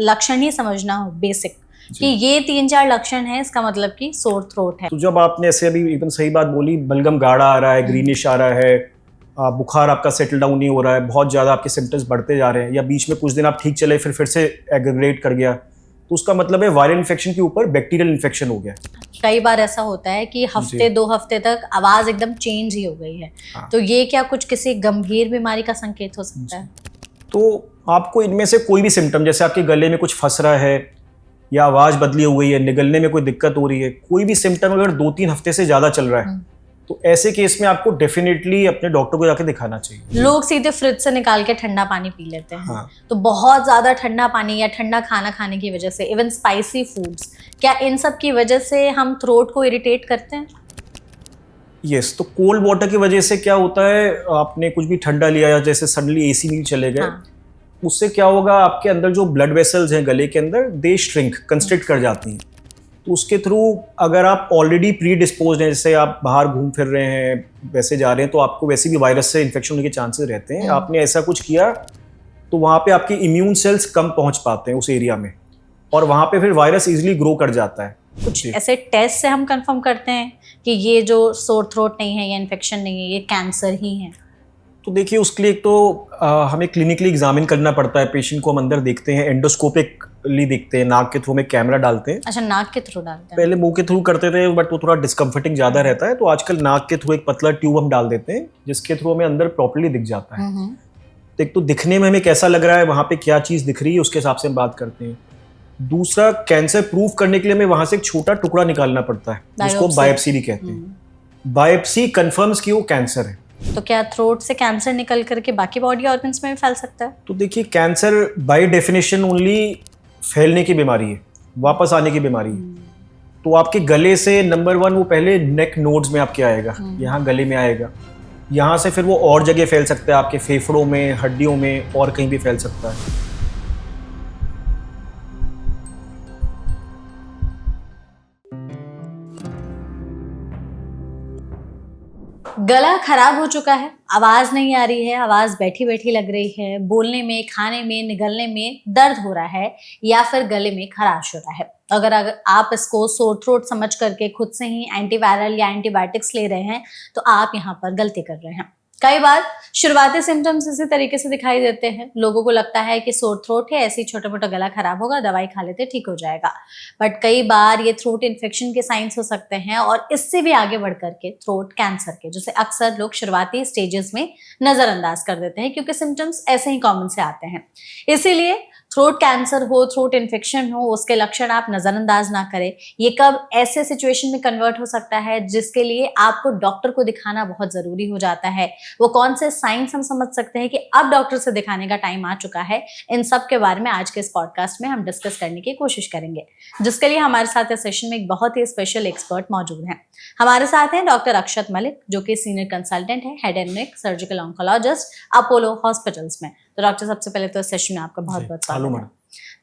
लक्षण ही समझना हो बेसिक, कि ये 3-4 लक्षण है, इसका मतलब कि सोर थ्रोट है। तो जब आपने ऐसे अभी एकदम सही बात बोली, बलगम गाढ़ा आ रहा है, ग्रीनिश आ रहा है, बुखार आपका सेटल डाउन नहीं हो रहा है, बहुत ज़्यादा आपके सिम्टम्स बढ़ते जा रहे हैं, या बीच में कुछ दिन आप ठीक चले फिर से एग्रेगेट कर गया, तो उसका मतलब है वायरल इन्फेक्शन के ऊपर बैक्टीरियल इन्फेक्शन हो गया। कई बार ऐसा होता है कि हफ्ते 2 हफ्ते तक आवाज एकदम चेंज ही हो गई है। तो ये क्या कुछ किसी गंभीर बीमारी का संकेत हो सकता है? तो आपको इनमें से कोई भी सिम्टम, जैसे आपके गले में कुछ फंस रहा है, या आवाज़ बदली हो गई है, निगलने में कोई दिक्कत हो रही है, कोई भी सिम्टम अगर 2-3 हफ्ते से ज़्यादा चल रहा है, तो ऐसे केस में आपको डेफिनेटली अपने डॉक्टर को जाके दिखाना चाहिए। लोग सीधे फ्रिज से निकाल के ठंडा पानी पी लेते हैं। हाँ। तो बहुत ज़्यादा ठंडा पानी या ठंडा खाना खाने की वजह से, इवन स्पाइसी फूड्स, क्या इन सब की वजह से हम थ्रोट को इरिटेट करते हैं? यस, तो कोल्ड वाटर की वजह से क्या होता है, आपने कुछ भी ठंडा लिया या जैसे सडनली एसी नहीं चले गए, उससे क्या होगा, आपके अंदर जो ब्लड वेसल्स हैं गले के अंदर, दे श्रिंक, कंस्ट्रिक्ट कर जाती हैं। तो उसके थ्रू अगर आप ऑलरेडी प्री डिस्पोज्ड हैं, जैसे आप बाहर घूम फिर रहे हैं, वैसे जा रहे हैं, तो आपको वैसे भी वायरस से इन्फेक्शन होने के चांसेस रहते हैं। आपने ऐसा कुछ किया तो वहाँ पे आपके इम्यून सेल्स कम पहुँच पाते हैं उस एरिया में, और वहाँ पे फिर वायरस इजीली ग्रो कर जाता है। कुछ ऐसे टेस्ट से हम कंफर्म करते हैं कि ये जो सोर थ्रोट नहीं है या इन्फेक्शन नहीं है, ये कैंसर ही है? तो देखिए, उसके लिए तो हमें क्लिनिकली एग्जामिन करना पड़ता है। पेशेंट को हम अंदर देखते हैं, एंडोस्कोपिकली देखते हैं, नाक के थ्रू में कैमरा डालते हैं। अच्छा, नाक के थ्रू डालते हैं? पहले मुंह के थ्रू करते थे, बट वो थोड़ा डिस्कम्फर्टिंग ज़्यादा रहता है, तो आजकल नाक के थ्रू एक पतला ट्यूब हम डाल देते हैं, जिसके थ्रू हमें अंदर प्रॉपर्ली दिख जाता है। तो एक तो दिखने में हमें कैसा लग रहा है, वहाँ पे क्या चीज़ दिख रही है, उसके हिसाब से हम बात करते हैं। दूसरा, कैंसर प्रूफ करने के लिए हमें वहाँ से एक छोटा टुकड़ा निकालना पड़ता है, जिसको बायोप्सी भी कहते हैं। बायोप्सी कन्फर्म्स कि वो कैंसर है। तो क्या थ्रोट से कैंसर निकल करके बाकी बॉडी ऑर्गन्स में भी फैल सकता है? तो देखिए, कैंसर बाय डेफिनेशन ओनली फैलने की बीमारी है, वापस आने की बीमारी है। तो आपके गले से नंबर 1 वो पहले नेक नोड्स में आपके आएगा, यहाँ गले में आएगा, यहाँ से फिर वो और जगह फैल सकता है, आपके फेफड़ों में, हड्डियों में, और कहीं भी फैल सकता है। गला खराब हो चुका है, आवाज नहीं आ रही है, आवाज बैठी बैठी लग रही है, बोलने में, खाने में, निगलने में दर्द हो रहा है, या फिर गले में खराश हो रहा है। अगर आप इसको सोर थ्रोट समझ करके खुद से ही एंटीवायरल या एंटीबायोटिक्स ले रहे हैं, तो आप यहाँ पर गलती कर रहे हैं। कई बार शुरुआती सिम्टम्स इसी तरीके से दिखाई देते हैं। लोगों को लगता है कि सोर थ्रोट है, ऐसे ही छोटा मोटा गला खराब होगा, दवाई खा लेते ठीक हो जाएगा। बट कई बार ये थ्रोट इन्फेक्शन के साइंस हो सकते हैं, और इससे भी आगे बढ़ करके थ्रोट कैंसर के, जिसे अक्सर लोग शुरुआती स्टेजेस में नजरअंदाज कर देते हैं, क्योंकि सिम्टम्स ऐसे ही कॉमन से आते हैं। इसीलिए थ्रोट कैंसर हो, थ्रोट इन्फेक्शन हो, उसके लक्षण आप नजरअंदाज ना करें। ये कब ऐसे सिचुएशन में कन्वर्ट हो सकता है जिसके लिए आपको डॉक्टर को दिखाना बहुत जरूरी हो जाता है। वो कौन से साइंस हम समझ सकते हैं कि अब डॉक्टर से दिखाने का टाइम आ चुका है, इन सब के बारे में आज के इस पॉडकास्ट में हम डिस्कस करने की कोशिश करेंगे, जिसके लिए हमारे साथ इस सेशन में एक बहुत ही स्पेशल एक्सपर्ट मौजूद हैं। हमारे साथ हैं डॉक्टर अक्षत मलिक, जो कि सीनियर कंसल्टेंट है, head and neck surgical oncologist, Apollo hospitals में। तो डॉक्टर, सबसे पहले तो इस सेशन में आपका बहुत बहुत स्वागत है।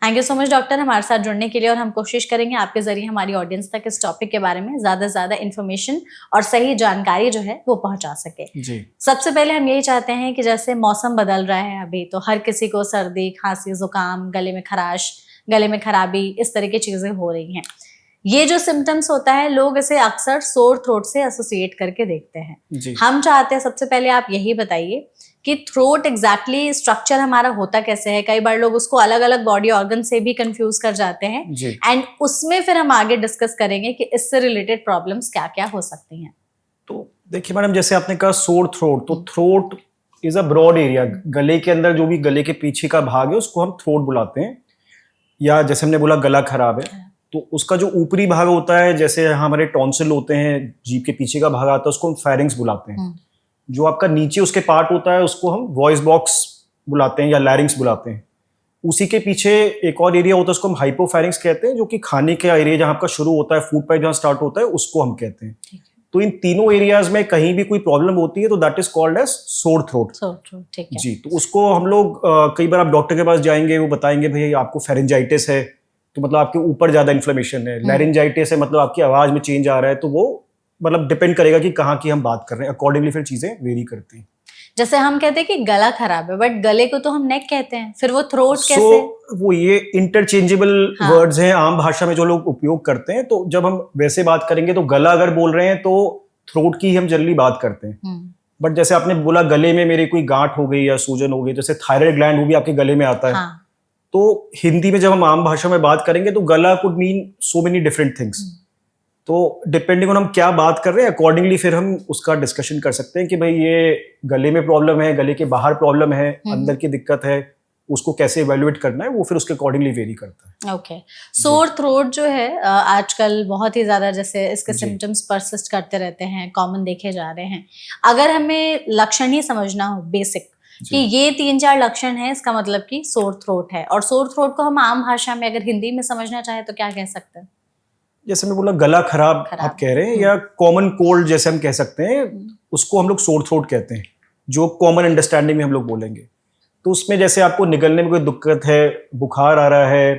Thank you so much doctor, हमारे साथ जुड़ने के लिए, और हम कोशिश करेंगे आपके जरिए हमारी ऑडियंस तक इस टॉपिक के बारे में ज्यादा से ज्यादा इन्फॉर्मेशन और सही जानकारी जो है वो पहुंचा सके। जी। सबसे पहले हम यही चाहते हैं कि जैसे मौसम बदल रहा है अभी, तो हर किसी को सर्दी, खांसी, जुकाम, गले में खराश, गले में खराबी, इस तरह की चीजें हो रही हैं। ये जो सिम्टम्स होता है, लोग इसे अक्सर सोर थ्रोट से एसोसिएट करके देखते हैं। हम चाहते हैं सबसे पहले आप यही बताइए कि थ्रोट एग्जैक्टली स्ट्रक्चर हमारा होता कैसे है। कई बार लोग उसको अलग अलग बॉडी ऑर्गन से भी कंफ्यूज कर जाते हैं, एंड उसमें फिर हम आगे डिस्कस करेंगे कि इससे रिलेटेड प्रॉब्लम्स क्या क्या हो सकती हैं। तो देखिए मैडम, जैसे आपने कहा सोर थ्रोट, तो throat is a broad area. गले के अंदर जो भी गले के पीछे का भाग है उसको हम थ्रोट बुलाते हैं, या जैसे हमने बोला गला खराब है तो उसका जो ऊपरी भाग होता है, जैसे हमारे टॉन्सिल होते हैं, जीभ के पीछे का भाग आता है, उसको हम फेरिंग्स बुलाते हैं। जो आपका नीचे उसके पार्ट होता है उसको हम वॉइस बॉक्स बुलाते हैं या लैरिंग्स बुलाते हैं। उसी के पीछे एक और एरिया होता है, उसको हम हाइपोफेरिंग्स कहते हैं, जो कि खाने का एरिया जहाँ आपका शुरू होता है, फूड पाइप जहाँ स्टार्ट होता है, उसको हम कहते हैं। तो इन तीनों एरियाज में कहीं भी कोई प्रॉब्लम होती है तो that is called as sore throat. जी। तो उसको हम लोग कई बार आप डॉक्टर के पास जाएंगे, वो बताएंगे भाई आपको फेरेंजाइटिस है, तो मतलब आपके ऊपर ज्यादा इन्फ्लेमेशन है। लैरिंजाइटिस है, मतलब आपकी आवाज में चेंज आ रहा है। तो वो मतलब डिपेंड करेगा कि कहाँ की हम बात कर रहे हैं, अकॉर्डिंगली फिर चीजें वेरी करती हैं। जैसे हम कहते हैं कि गला खराब है, बट गले को तो हम नेक कहते हैं, फिर वो थ्रोट सो कैसे? वो ये इंटरचेंजेबल हाँ। वर्ड्स हैं आम भाषा में जो लोग उपयोग करते हैं, तो जब हम वैसे बात करेंगे तो गला अगर बोल रहे हैं तो थ्रोट की हम जनरली बात करते हैं। बट जैसे आपने बोला गले में मेरे कोई गांठ हो गई या सूजन हो गई, जैसे थायराइड ग्लैंड वो भी आपके गले में आता है। हाँ। तो हिंदी में जब हम आम भाषा में बात करेंगे तो गला could mean so many different things. तो डिपेंडिंग ऑन हम क्या बात कर रहे हैं अकॉर्डिंगली फिर हम उसका डिस्कशन कर सकते हैं कि भाई ये गले में प्रॉब्लम है, गले के बाहर प्रॉब्लम है, अंदर की दिक्कत है, उसको कैसे इवेल्युएट करना है वो फिर उसके अकॉर्डिंगली वेरी करता है। ओके। सोर थ्रोट जो है आजकल बहुत ही ज्यादा जैसे इसके जी। सिम्टम्स परसिस्ट करते रहते हैं, कॉमन देखे जा रहे हैं। अगर हमें लक्षण ही समझना हो बेसिक कि ये 3-4 लक्षण है, इसका मतलब कि सोर थ्रोट है, और सोर थ्रोट को हम आम भाषा में अगर हिंदी में समझना चाहे तो क्या कह सकते हैं? जैसे मैं बोला गला खराब आप कह रहे हैं, या कॉमन कोल्ड जैसे हम कह सकते हैं, उसको हम लोग सोर थ्रोट कहते हैं, जो कॉमन अंडरस्टैंडिंग में हम लोग बोलेंगे। तो उसमें जैसे आपको निगलने में कोई दिक्कत है, बुखार आ रहा है,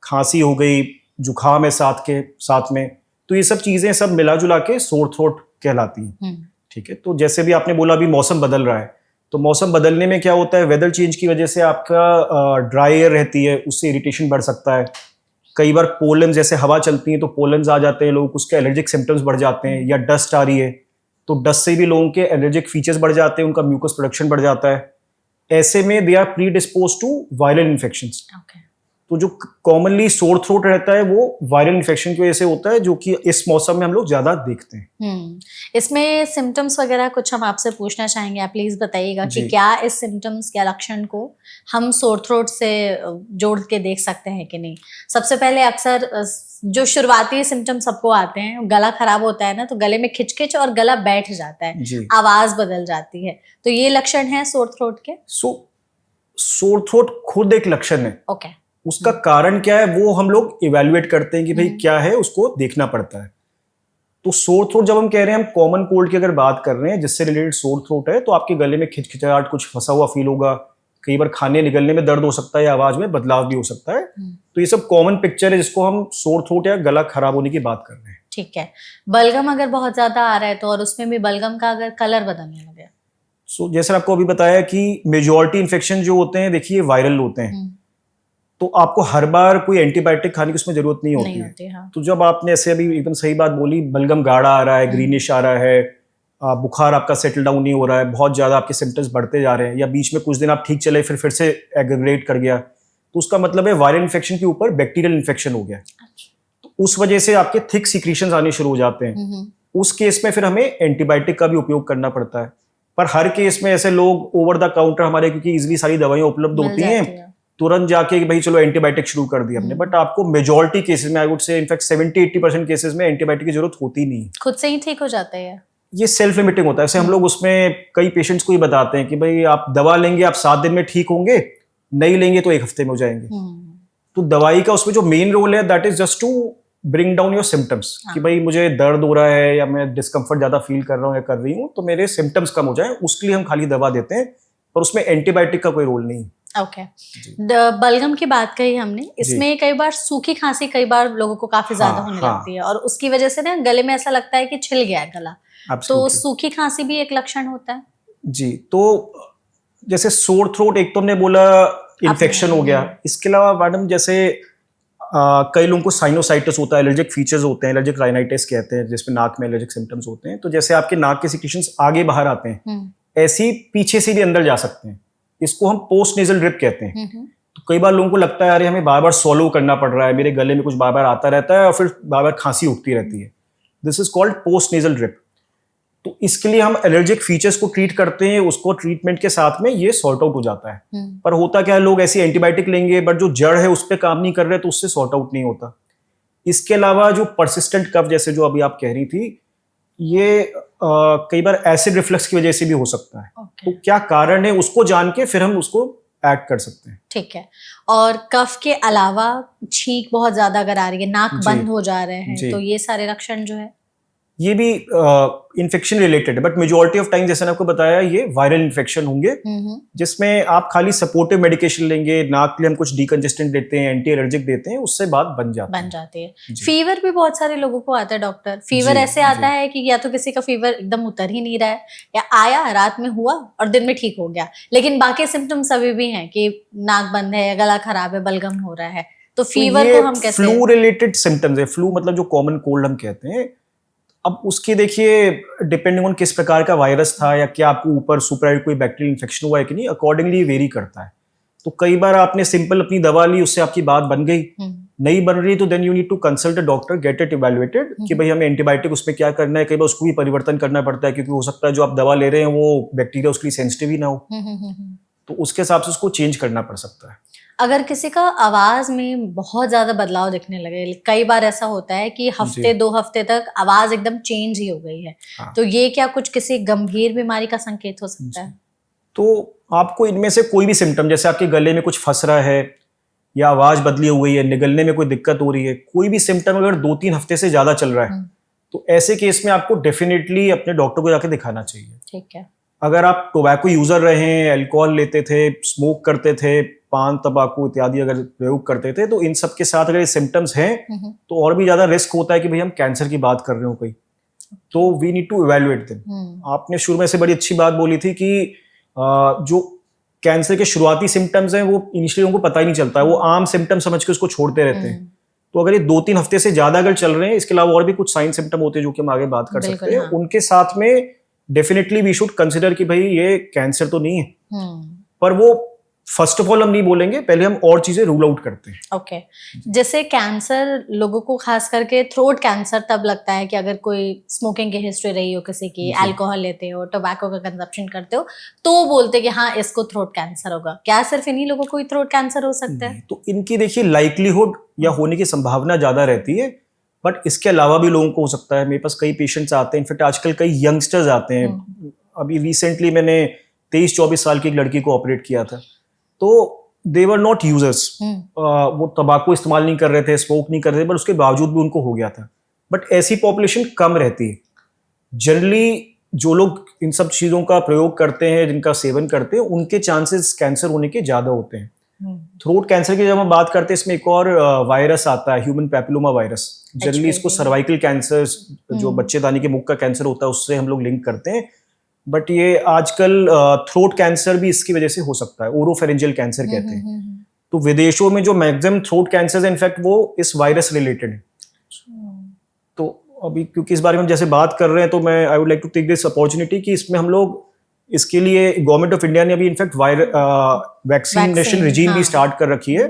खांसी हो गई, जुकाम है साथ में, तो ये सब चीजें सब मिला जुला के सोर थ्रोट कहलाती हैं। ठीक है। तो जैसे भी आपने बोला अभी मौसम बदल रहा है, तो मौसम बदलने में क्या होता है, वेदर चेंज की वजह से आपका ड्राई एयर रहती है, उससे इरिटेशन बढ़ सकता है। कई बार पोलन, जैसे हवा चलती है तो पोलन्स आ जाते हैं, लोग उसके एलर्जिक सिम्टम्स बढ़ जाते हैं, या डस्ट आ रही है तो डस्ट से भी लोगों के एलर्जिक फीचर्स बढ़ जाते हैं, उनका म्यूकस प्रोडक्शन बढ़ जाता है। ऐसे में they are predispose to viral infections. तो जो कॉमनली सोर थ्रोट रहता है वो वायरल इन्फेक्शन की वजह से होता है, जो कि इस मौसम में हम लोग ज्यादा देखते हैं। इसमें सिम्टम्स वगैरह कुछ हम आपसे पूछना चाहेंगे, आप प्लीज बताइएगा कि क्या इस सिम्टम्स या लक्षण को हम सोर थ्रोट से जोड़ के देख सकते हैं कि नहीं। सबसे पहले अक्सर जो शुरुआती सिम्टम सबको आते हैं, गला खराब होता है ना, तो गले में खिचखिच और गला बैठ जाता है, आवाज बदल जाती है, तो ये लक्षण है सोर थ्रोट के। सोर थ्रोट खुद एक लक्षण है। ओके। उसका कारण क्या है वो हम लोग इवेल्युएट करते हैं कि भाई क्या है, उसको देखना पड़ता है। तो सोर थ्रोट जब हम कह रहे हैं, हम कॉमन कोल्ड की अगर बात कर रहे हैं जिससे रिलेटेड सोर थ्रोट है, तो आपके गले में खिचखिचाहट, कुछ फंसा हुआ फील होगा, कई बार खाने निगलने में दर्द हो सकता है, या आवाज में बदलाव भी हो सकता है। तो ये सब कॉमन पिक्चर है जिसको हम सोर थ्रोट या गला खराब होने की बात कर रहे हैं। ठीक है। बलगम अगर बहुत ज्यादा आ रहा है तो, और उसमें भी बलगम का अगर कलर बदलने लगे, जैसे आपको अभी बताया कि मेजॉरिटी इन्फेक्शन जो होते हैं देखिए वायरल होते हैं, तो आपको हर बार कोई एंटीबायोटिक खाने की उसमें जरूरत नहीं होती है। हाँ। तो जब आपने ऐसे अभी एकदम सही बात बोली, बलगम गाढ़ा आ रहा है, ग्रीनिश आ रहा है, बुखार आपका सेटल डाउन नहीं हो रहा है, बहुत ज्यादा आपके सिम्टम्स बढ़ते जा रहे हैं, या बीच में कुछ दिन आप ठीक चले फिर से एग्रेगेट कर गया, तो उसका मतलब है वायरल इन्फेक्शन के ऊपर बैक्टीरियल इन्फेक्शन हो गया। तो उस वजह से आपके थिक सीक्रेशंस आने शुरू हो जाते हैं। उस केस में फिर हमें एंटीबायोटिक का भी उपयोग करना पड़ता है। पर हर केस में ऐसे लोग ओवर द काउंटर हमारे, क्योंकि इजिली सारी दवाइयां उपलब्ध होती हैं, तुरंत जाके भाई चलो एंटीबायोटिक शुरू कर दिया हमने। बट आपको मेजॉरिटी केसेस में, I would say in fact 70-80% cases में एंटीबायोटिक की जरूरत होती नहीं है, खुद से ही ठीक हो जाता है। ये सेल्फ लिमिटिंग होता है। ऐसे हम लोग उसमें कई पेशेंट्स को ही बताते हैं कि भाई आप दवा लेंगे, आप 7 दिन में ठीक होंगे, नहीं लेंगे तो 1 हफ्ते में हो जाएंगे। तो दवाई का उसमें जो मेन रोल है that is just to bring down your symptoms, कि भाई मुझे दर्द हो रहा है या मैं डिस्कम्फर्ट ज्यादा फील कर रहा हूँ या कर रही हूँ, तो मेरे सिम्टम्स कम हो जाए, उसके लिए हम खाली दवा देते हैं, पर उसमें एंटीबायोटिक का कोई रोल नहीं। ओके। बलगम की बात कही हमने, इसमें कई बार सूखी खांसी कई बार लोगों को काफी ज्यादा होने लगती है, और उसकी वजह से ना गले में ऐसा लगता है कि छिल गया है गला। तो सूखी खांसी भी एक लक्षण होता है जी। तो जैसे सोर थ्रोट एक तो हमने बोला इन्फेक्शन हो गया, इसके अलावा मैडम जैसे कई लोगों को साइनोसाइटिस होता है, एलर्जिक फीचर्स होते हैं, एलर्जिक राइनाइटिस कहते हैं, जिसमें नाक में एलर्जिक सिम्टम्स होते हैं। तो जैसे आपके नाक के सिक्रेशंस आगे बाहर आते हैं, ऐसे ही पीछे से भी अंदर जा सकते हैं, इसको हम पोस्ट नेजल ड्रिप कहते हैं। तो कई बार लोगों को लगता है अरे हमें बार बार सॉलो करना पड़ रहा है, मेरे गले में कुछ बार बार आता रहता है और फिर बार बार खांसी उठती रहती है, this is called post nasal drip. तो इसके लिए हम एलर्जिक फीचर्स को ट्रीट करते हैं, उसको ट्रीटमेंट के साथ में ये सॉर्ट आउट हो जाता है। पर होता क्या है, लोग ऐसी एंटीबायोटिक लेंगे बट जो जड़ है उस पर काम नहीं कर रहे, तो उससे सॉर्ट आउट नहीं होता। इसके अलावा जो परसिस्टेंट कफ, जैसे जो अभी आप कह रही थी, ये कई बार एसिड रिफ्लक्स की वजह से भी हो सकता है। तो क्या कारण है उसको जान के फिर हम उसको ऐड कर सकते हैं। ठीक है। और कफ के अलावा छींक बहुत ज्यादा अगर आ रही है, नाक बंद हो जा रहे हैं, तो ये सारे लक्षण जो है, ये भी इन्फेक्शन रिलेटेड है, बट मेजोरिटी ऑफ टाइम जैसे मैंने आपको बताया ये वायरल इन्फेक्शन होंगे, जिसमें आप खाली सपोर्टिव मेडिकेशन लेंगे, नाक के लिए हम कुछ डिकंजेस्टेंट देते हैं, एंटी एलर्जिक देते हैं, उससे बात बन जाती है। जी। फीवर भी बहुत सारे लोगों को आता है डॉक्टर। फीवर ऐसे आता है कि या तो किसी का फीवर एकदम उतर ही नहीं रहा है, या आया रात में हुआ और दिन में ठीक हो गया, लेकिन बाकी सिम्टम्स अभी भी हैं कि नाक बंद है, गला खराब है, बलगम हो रहा है। तो फीवर को हम कैसे? फ्लू रिलेटेड सिम्टम्स है। फ्लू मतलब जो कॉमन कोल्ड हम कहते हैं। अब उसके देखिए डिपेंडिंग ऑन किस प्रकार का वायरस था या क्या आपको ऊपर सुपराइड कोई बैक्टीरियल इन्फेक्शन हुआ है कि नहीं, अकॉर्डिंगली वेरी करता है। तो कई बार आपने सिंपल अपनी दवा ली, उससे आपकी बात बन गई, नहीं बन रही, तो then you need to consult a doctor, get it evaluated कि भाई हमें एंटीबायोटिक उसमें क्या करना है। कई बार उसको भी परिवर्तन करना पड़ता है, क्योंकि हो सकता है जो आप दवा ले रहे हैं वो बैक्टीरिया उसके लिए सेंसिटिव ही ना हो, तो उसके हिसाब से उसको चेंज करना पड़ सकता है। अगर किसी का आवाज में बहुत ज्यादा बदलाव दिखने लगे, कई बार ऐसा होता है कि हफ्ते 2 हफ्ते तक आवाज एकदम चेंज ही हो गई है, तो ये क्या कुछ किसी गंभीर बीमारी का संकेत हो सकता है? तो आपको इनमें से कोई भी सिम्टम, जैसे आपके गले में कुछ फंस रहा है या आवाज बदली हुई है, निगलने में कोई दिक्कत हो रही है, कोई भी सिम्टम अगर 2-3 हफ्ते से ज्यादा चल रहा है, तो ऐसे केस में आपको डेफिनेटली अपने डॉक्टर को जाके दिखाना चाहिए। ठीक है। अगर आप टोबैको यूजर रहे हैं, अल्कोहल लेते थे, स्मोक करते थे, पान तंबाकू इत्यादि अगर प्रयोग करते थे, तो इन सब के साथ अगर ये सिम्टम्स हैं तो और भी ज्यादा रिस्क होता है कि भाई हम कैंसर की बात कर रहे हो कोई, तो we need to evaluate them. आपने शुरू में से बड़ी अच्छी बात बोली थी कि जो कैंसर के शुरुआती सिम्टम्स हैं वो इनिशियली उनको पता ही नहीं चलता है, वो आम सिम्टम समझ के उसको छोड़ते रहते हैं। तो अगर ये 2-3 हफ्ते से ज्यादा अगर चल रहे हैं, इसके अलावा और भी कुछ साइन सिम्टम होते हैं जो कि हम आगे बात कर सकते हैं, उनके साथ में डेफिनेटली वी शुड कंसिडर कि भाई ये कैंसर तो नहीं है। पर वो फर्स्ट ऑफ ऑल हम नहीं बोलेंगे, पहले हम और चीजें रूल आउट करते हैं। ओके। जैसे कैंसर लोगों को खास करके थ्रोट कैंसर तब लगता है कि अगर कोई स्मोकिंग की हिस्ट्री रही हो किसी की, अल्कोहल लेते हो, टोबैको का कंजप्शन करते हो, तो बोलते कि हाँ इसको थ्रोट कैंसर होगा। क्या सिर्फ इन्हीं लोगों को ही थ्रोट कैंसर हो सकता है? तो इनकी देखिए लाइक्लीहुड या होने की संभावना ज्यादा रहती है, बट इसके अलावा भी लोगों को हो सकता है। मेरे पास कई पेशेंट्स आते हैं, इनफैक्ट आजकल कई यंगस्टर्स आते हैं। अभी रिसेंटली मैंने 23-24 साल की एक लड़की को ऑपरेट किया था, तो दे वर नॉट यूजर्स, वो तंबाकू इस्तेमाल नहीं कर रहे थे, स्मोक नहीं कर रहे थे, बट उसके बावजूद भी उनको हो गया था। बट ऐसी पॉपुलेशन कम रहती है। जनरली जो लोग इन सब चीजों का प्रयोग करते हैं, जिनका सेवन करते हैं, उनके चांसेस कैंसर होने के ज्यादा होते हैं। थ्रोट कैंसर की जब हम बात करते हैं, इसमें एक और वायरस आता है, ह्यूमन पैपिलोमा वायरस। जनरली इसको सर्वाइकल कैंसर, जो बच्चेदानी के मुख का कैंसर होता है, उससे हम लोग लिंक करते हैं। बट ये आजकल थ्रोट कैंसर भी इसकी वजह से हो सकता है, ओरोफेरेंजियल कैंसर कहते हैं। तो विदेशों में जो मैक्सिमम थ्रोट कैंसर है, इनफैक्ट वो इस वायरस रिलेटेड है। तो अभी क्योंकि इस बारे में हम जैसे बात कर रहे हैं, तो मैं I would like to take this opportunity कि इसमें हम लोग इसके लिए गवर्नमेंट ऑफ इंडिया ने अभी इनफैक्ट वैक्सीनेशन रिजीम भी स्टार्ट कर रखी है,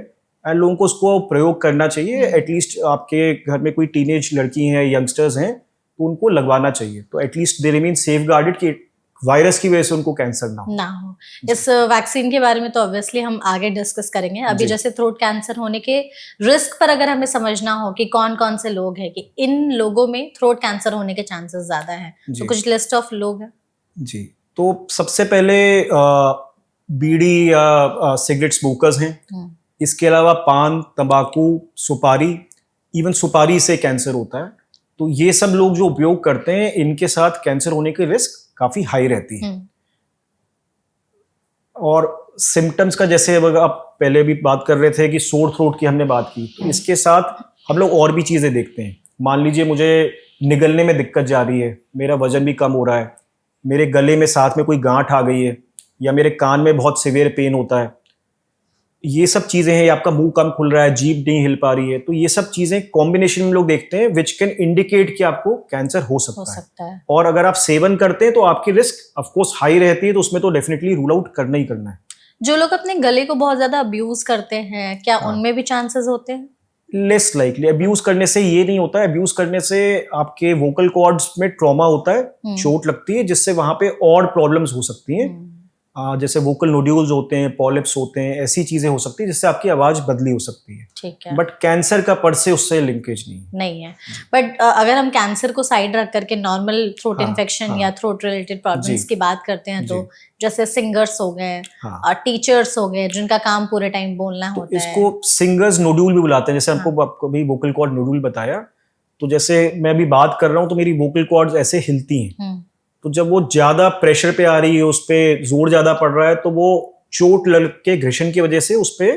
एंड लोगों को उसको प्रयोग करना चाहिए। एटलीस्ट आपके घर में कोई टीनेज लड़की हैं, यंगस्टर्स हैं, तो उनको लगवाना चाहिए, तो at least they remain safe guarded कि वायरस की वजह से उनको कैंसर ना हो। इस वैक्सीन के बारे में तो ऑब्वियसली हम आगे डिस्कस करेंगे। अभी जैसे थ्रोट कैंसर होने के रिस्क पर अगर हमें समझना हो कि कौन कौन से लोग हैं कि इन लोगों में थ्रोट कैंसर होने के चांसेस ज्यादा हैं, तो कुछ लिस्ट ऑफ लोग हैं जी। तो सबसे पहले बीड़ी या सिगरेट स्मोकर्स हैं। इसके अलावा पान, तंबाकू, सुपारी, इवन सुपारी से कैंसर होता है। तो ये सब लोग जो उपयोग करते हैं, इनके साथ कैंसर होने की रिस्क काफी हाई रहती है। और सिम्टम्स का जैसे आप पहले भी बात कर रहे थे कि सोर थ्रोट की हमने बात की, तो इसके साथ हम लोग और भी चीजें देखते हैं। मान लीजिए मुझे निगलने में दिक्कत जा रही है, मेरा वजन भी कम हो रहा है, मेरे गले में साथ में कोई गांठ आ गई है, या मेरे कान में बहुत सीवियर पेन होता है, ये सब चीजें हैं, या आपका मुंह कम खुल रहा है, जीभ नहीं हिल पा रही है, तो ये सब चीजें कॉम्बिनेशन में लोग देखते हैं विच कैन इंडिकेट कि आपको कैंसर हो सकता है। और अगर आप सेवन करते हैं तो आपकी रिस्क ऑफ कोर्स हाई रहती है, तो उसमें तो डेफिनेटली रूल आउट करना ही करना है। जो लोग अपने गले को बहुत ज्यादा अब्यूज करते हैं, क्या उनमें भी चांसेस होते हैं? Less likely. अब्यूज करने से ये नहीं होता है, अब्यूज करने से आपके वोकल कॉर्ड्स में ट्रॉमा होता है, चोट लगती है, जिससे वहां पे और प्रॉब्लम्स हो सकती हैं। जैसे वोकल नोड्यूल्स होते हैं, पॉलिप्स होते हैं, ऐसी चीजें हो सकती है जिससे आपकी आवाज बदली हो सकती है। ठीक है। बट कैंसर का पर से उससे लिंकेज नहीं है। बट अगर हम कैंसर को साइड रख करके नॉर्मल थ्रोट इन्फेक्शन या थ्रोट रिलेटेड प्रॉब्लम्स की बात करते हैं, तो जैसे सिंगर्स हो गए, टीचर्स हो गए, जिनका काम पूरे टाइम बोलना होता है, इसको सिंगर्स नोड्यूल भी बुलाते हैं। जैसे हमको अभी वोकल कॉर्ड नोड्यूल बताया, तो जैसे मैं अभी बात कर रहा हूँ तो मेरी वोकल कॉर्ड्स ऐसे हिलती हैं, तो जब वो ज्यादा प्रेशर पे आ रही है, उस पे जोर ज्यादा पड़ रहा है, तो वो चोट लग के घर्षण की वजह से उस पे